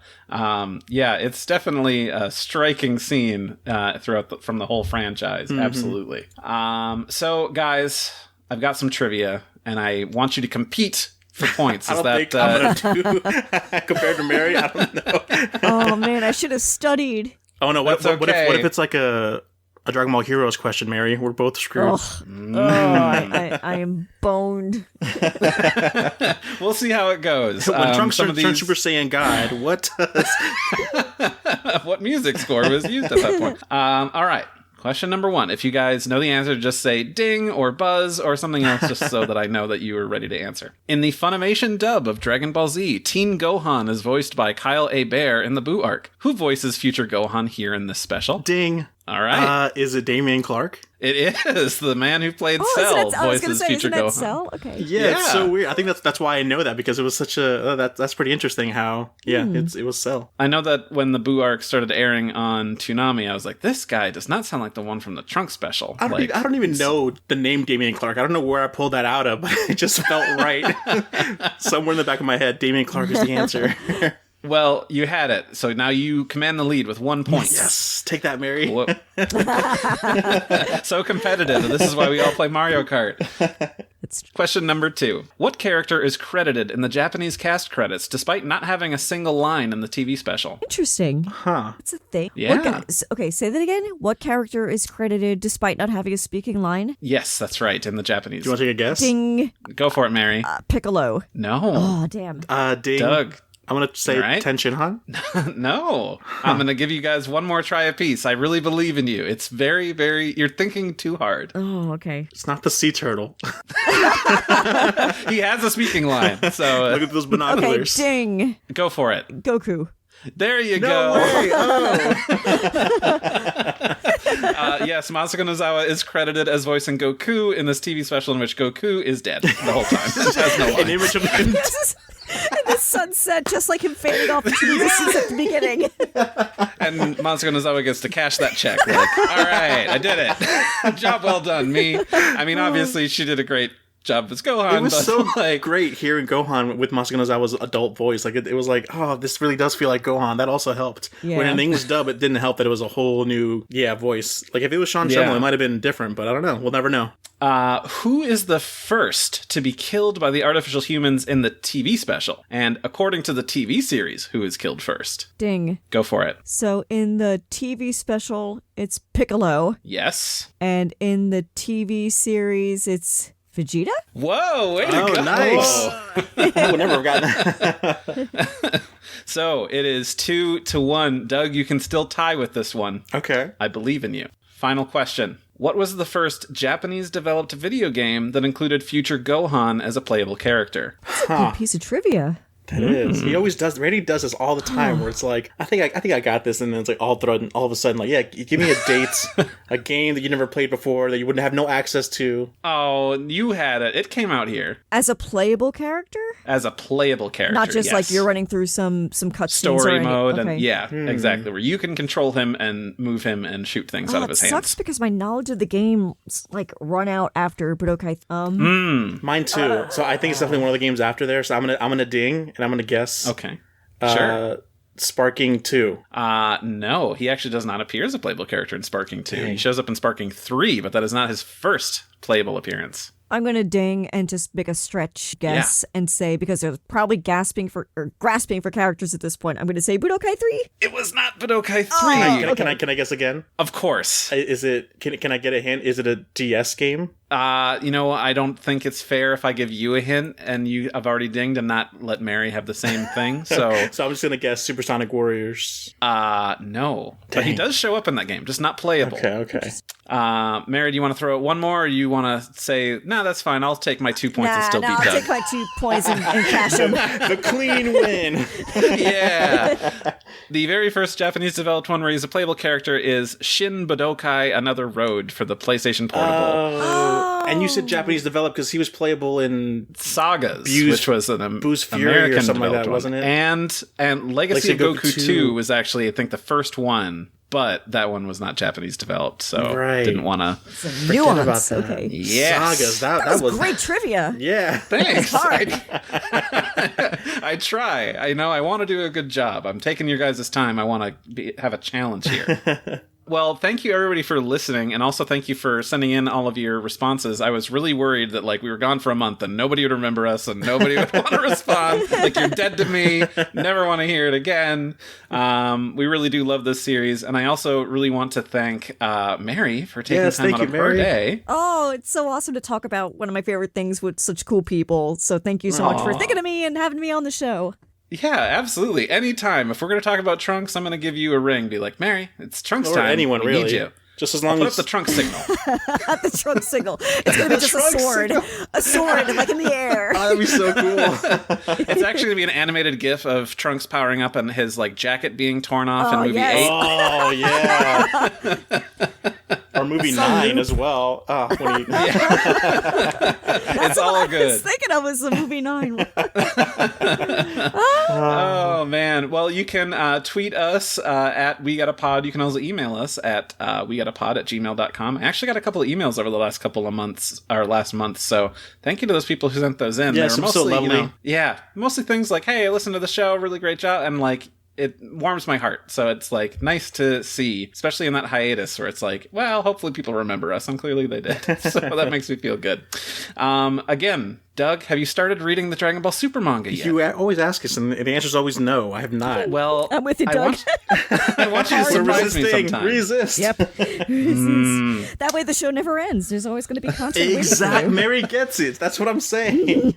Yeah, it's definitely a striking scene from the whole franchise. Mm-hmm. Absolutely. So, guys, I've got some trivia, and I want you to compete for points. I don't think I'm going to do compared to Mary. I don't know. Oh, man, I should have studied. Oh, no. What if it's like a Dragon Ball Heroes question, Mary? We're both screwed. I am boned. We'll see how it goes. When Trunks turned Super Saiyan God, what music score was used at that point? All right. Question number 1. If you guys know the answer, just say ding or buzz or something else just so that I know that you are ready to answer. In the Funimation dub of Dragon Ball Z, Teen Gohan is voiced by Kyle A. Bear in the Boo arc. Who voices future Gohan here in this special? Ding. All right. Is it Damian Clark? It is. The man who played Cell voices future Gohan. Cell? Okay. Yeah, it's so weird. I think that's why I know that, because it was such a that's pretty interesting how it was Cell. I know that when the Boo arc started airing on Toonami, I was like, this guy does not sound like the one from the Trunks special. I don't even know the name Damian Clark. I don't know where I pulled that out of, but it just felt right. Somewhere in the back of my head, Damian Clark is the answer. Well, you had it. So now you command the lead with 1 point. Yes. Take that, Mary. So competitive. This is why we all play Mario Kart. Question number 2. What character is credited in the Japanese cast credits despite not having a single line in the TV special? Interesting. Huh. It's a thing. Yeah. Okay, say that again. What character is credited despite not having a speaking line? Yes, that's right, in the Japanese. Do you want to take a guess? Ding. Go for it, Mary. Piccolo. No. Oh, damn. Ding. Doug. I'm going to say Ten Shinhan. No. I'm going to give you guys one more try apiece. I really believe in you. It's very, very... You're thinking too hard. Oh, okay. It's not the sea turtle. He has a speaking line, so... Look at those binoculars. Okay, ding. Go for it. Goku. There you No go. way. Oh. Yes, Masako Nozawa is credited as voicing Goku in this TV special in which Goku is dead the whole time. It has no line. An image of In the sunset, just like him fading off into the distance at the beginning. And Masako Nozawa gets to cash that check. Like, all right, I did it. Job well done, me. I mean, obviously, she did a great job as Gohan. It was but, so like, great hearing Gohan with Masako Nozawa's adult voice. Like it was like, oh, this really does feel like Gohan. That also helped. Yeah. When in the English dub, it didn't help that it was a whole new voice. Like if it was Sean Sherman, it might have been different, but I don't know. We'll never know. Who is the first to be killed by the artificial humans in the TV special? And according to the TV series, who is killed first? Ding. Go for it. So in the TV special, it's Piccolo. Yes. And in the TV series, it's Vegeta? Whoa, way to Oh, go. nice. I would never have gotten that. So it is 2-1. Doug, you can still tie with this one. Okay. I believe in you. Final question. What was the first Japanese-developed video game that included future Gohan as a playable character? Good piece of trivia. That is. He always does. Randy does this all the time. Where it's like, I think I got this, and then it's like all of a sudden, like, yeah, give me a date, a game that you never played before that you wouldn't have no access to. Oh, you had it. It came out here As a playable character? as a playable character. Not just yes. like you're running through some cutscenes Story or any- mode, okay. and yeah, exactly. Where you can control him and move him and shoot things out of It his sucks hands. because my knowledge of the game like run out after Budokai Thumb. Mine too. So I think it's definitely one of the games after there. So I'm gonna ding, and I'm gonna guess. Okay, sure. Sparking 2. No, he actually does not appear as a playable character in Sparking 2. He shows up in Sparking 3, but that is not his first playable appearance. I'm gonna ding and just make a stretch guess and say, because they're probably grasping for characters at this point, I'm gonna say Budokai 3. It was not Budokai 3. Can I guess again? Of course. Is it? Can I get a hint? Is it a DS game? I don't think it's fair if I give you a hint and I've already dinged and not let Meri have the same thing. So, So I'm just gonna guess Supersonic Warriors. no. But he does show up in that game, just not playable. Okay. Meri, do you want to throw out one more, or you want to say, no, that's fine, I'll take my 2 points and still beat I'll Doug? take my 2 points and cash them. The clean win. Yeah. The very first Japanese developed one where he's a playable character is Shin Budokai Another Road for the PlayStation Portable. And you said Japanese developed because he was playable in Sagas, Boo's- which was an Boo's Fury or American something like developed that, one. wasn't it? And Legacy of Goku Goku 2 was actually, I think, the first one, but that one was not Japanese developed, so Right. didn't want to. It's a nuance. about that. Okay. Yes. Sagas. That was great trivia. Yeah. Thanks. Hard. I try. I want to do a good job. I'm taking your guys' time. I want to have a challenge here. Well, thank you everybody for listening, and also thank you for sending in all of your responses. I was really worried that we were gone for a month and nobody would remember us and nobody would want to respond. You're dead to me. Never want to hear it again. We really do love this series, and I also really want to thank Meri for taking time out of her day. Oh, it's so awesome to talk about one of my favorite things with such cool people. So thank you so much for thinking of me and having me on the show. Yeah, absolutely. Anytime. If we're going to talk about Trunks, I'm going to give you a ring. Be like, Meri, it's Trunks Or time. anyone, We really. need you. Just as long Put as up the trunk signal. At the trunk signal. It's going to be just a sword. A sword, like in the air. that'd be so cool. It's actually going to be an animated GIF of Trunks powering up and his jacket being torn off in movie yes. 8. Oh yeah. Or movie 9 as well. It's all I was good. thinking of was the movie 9. Oh, man. Well, you can tweet us at We Got a Pod. You can also email us at wegottapod@gmail.com. I actually got a couple of emails over the last couple of months, or last month, so thank you to those people who sent those in. Yeah, They were some mostly, so lovely. mostly things like, hey, I listened to the show, really great job, and it warms my heart. So it's nice to see, especially in that hiatus where it's well, hopefully people remember us, and clearly they did. So that makes me feel good. Again, Doug, have you started reading the Dragon Ball Super manga yet? You always ask us, and the answer is always no. I have not. Well, I'm with you, Doug. I want you to surprise me sometime. Resist. Yep. That way the show never ends. There's always going to be content. Exactly. Meri gets it. That's what I'm saying.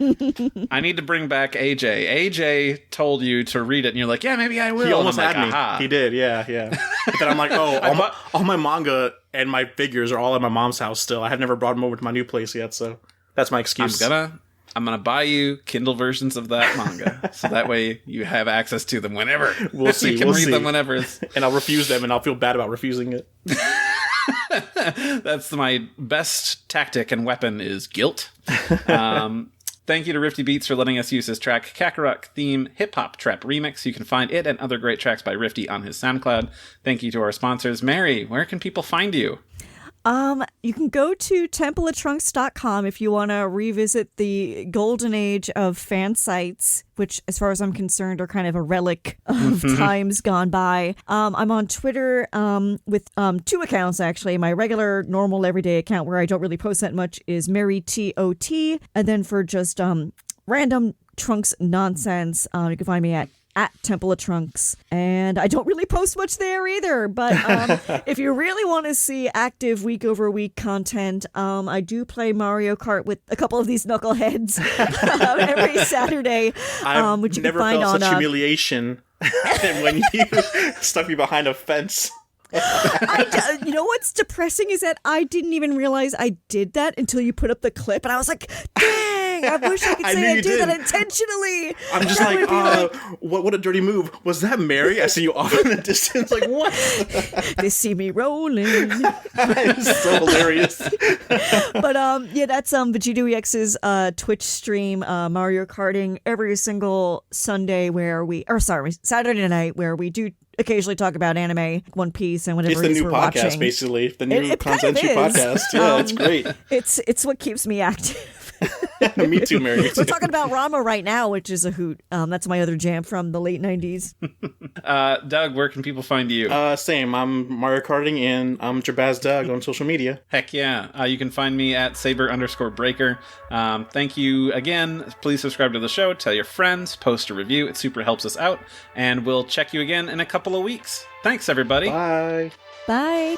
I need to bring back AJ. AJ told you to read it, and you're like, yeah, maybe I will. He almost and I'm had me. Aha. He did, yeah. But then I'm like, all my manga and my figures are all at my mom's house still. I have never brought them over to my new place yet, so that's my excuse. I'm gonna buy you Kindle versions of that manga, so that way you have access to them whenever. We'll see. You can read them whenever. And I'll refuse them, and I'll feel bad about refusing it. That's my best tactic and weapon is guilt. Thank you to Rifti Beats for letting us use his track Kakarot theme hip hop trap remix. You can find it and other great tracks by Rifti on his SoundCloud. Thank you to our sponsors. Meri, where can people find you? You can go to templeoftrunks.com if you want to revisit the golden age of fan sites, which, as far as I'm concerned, are kind of a relic of times gone by. I'm on Twitter with 2 accounts, actually. My regular, normal, everyday account where I don't really post that much is Meri TOT. And then for just random Trunks nonsense, you can find me at Temple of Trunks. And I don't really post much there either. But if you really want to see active week-over-week content, I do play Mario Kart with a couple of these knuckleheads every Saturday, which you can find on... I've never felt such humiliation when you stuck me behind a fence. You know what's depressing is that I didn't even realize I did that until you put up the clip, and I was like, dang, I wish I could say I did that intentionally. I'm just what a dirty move. Was that Meri? I see you off in the distance. Like, what? They see me rolling. It's so hilarious. But yeah, that's Vegeta EX's Twitch stream, Mario Karting, every single Saturday night, where we do occasionally talk about anime, One Piece, and whatever it's the new we're podcast, watching. Basically. The new It content kind of podcast. Yeah, it's great. It's what keeps me active. Me too, Meri. Me too. We're talking about Rama right now, which is a hoot. That's my other jam from the late 90s. Doug, where can people find you? Same. I'm Mario Karting, and I'm Jabaz Doug on social media. Heck yeah. You can find me at Saber_Breaker. Thank you again. Please subscribe to the show, tell your friends, post a review. It super helps us out. And we'll check you again in a couple of weeks. Thanks, everybody. Bye. Bye.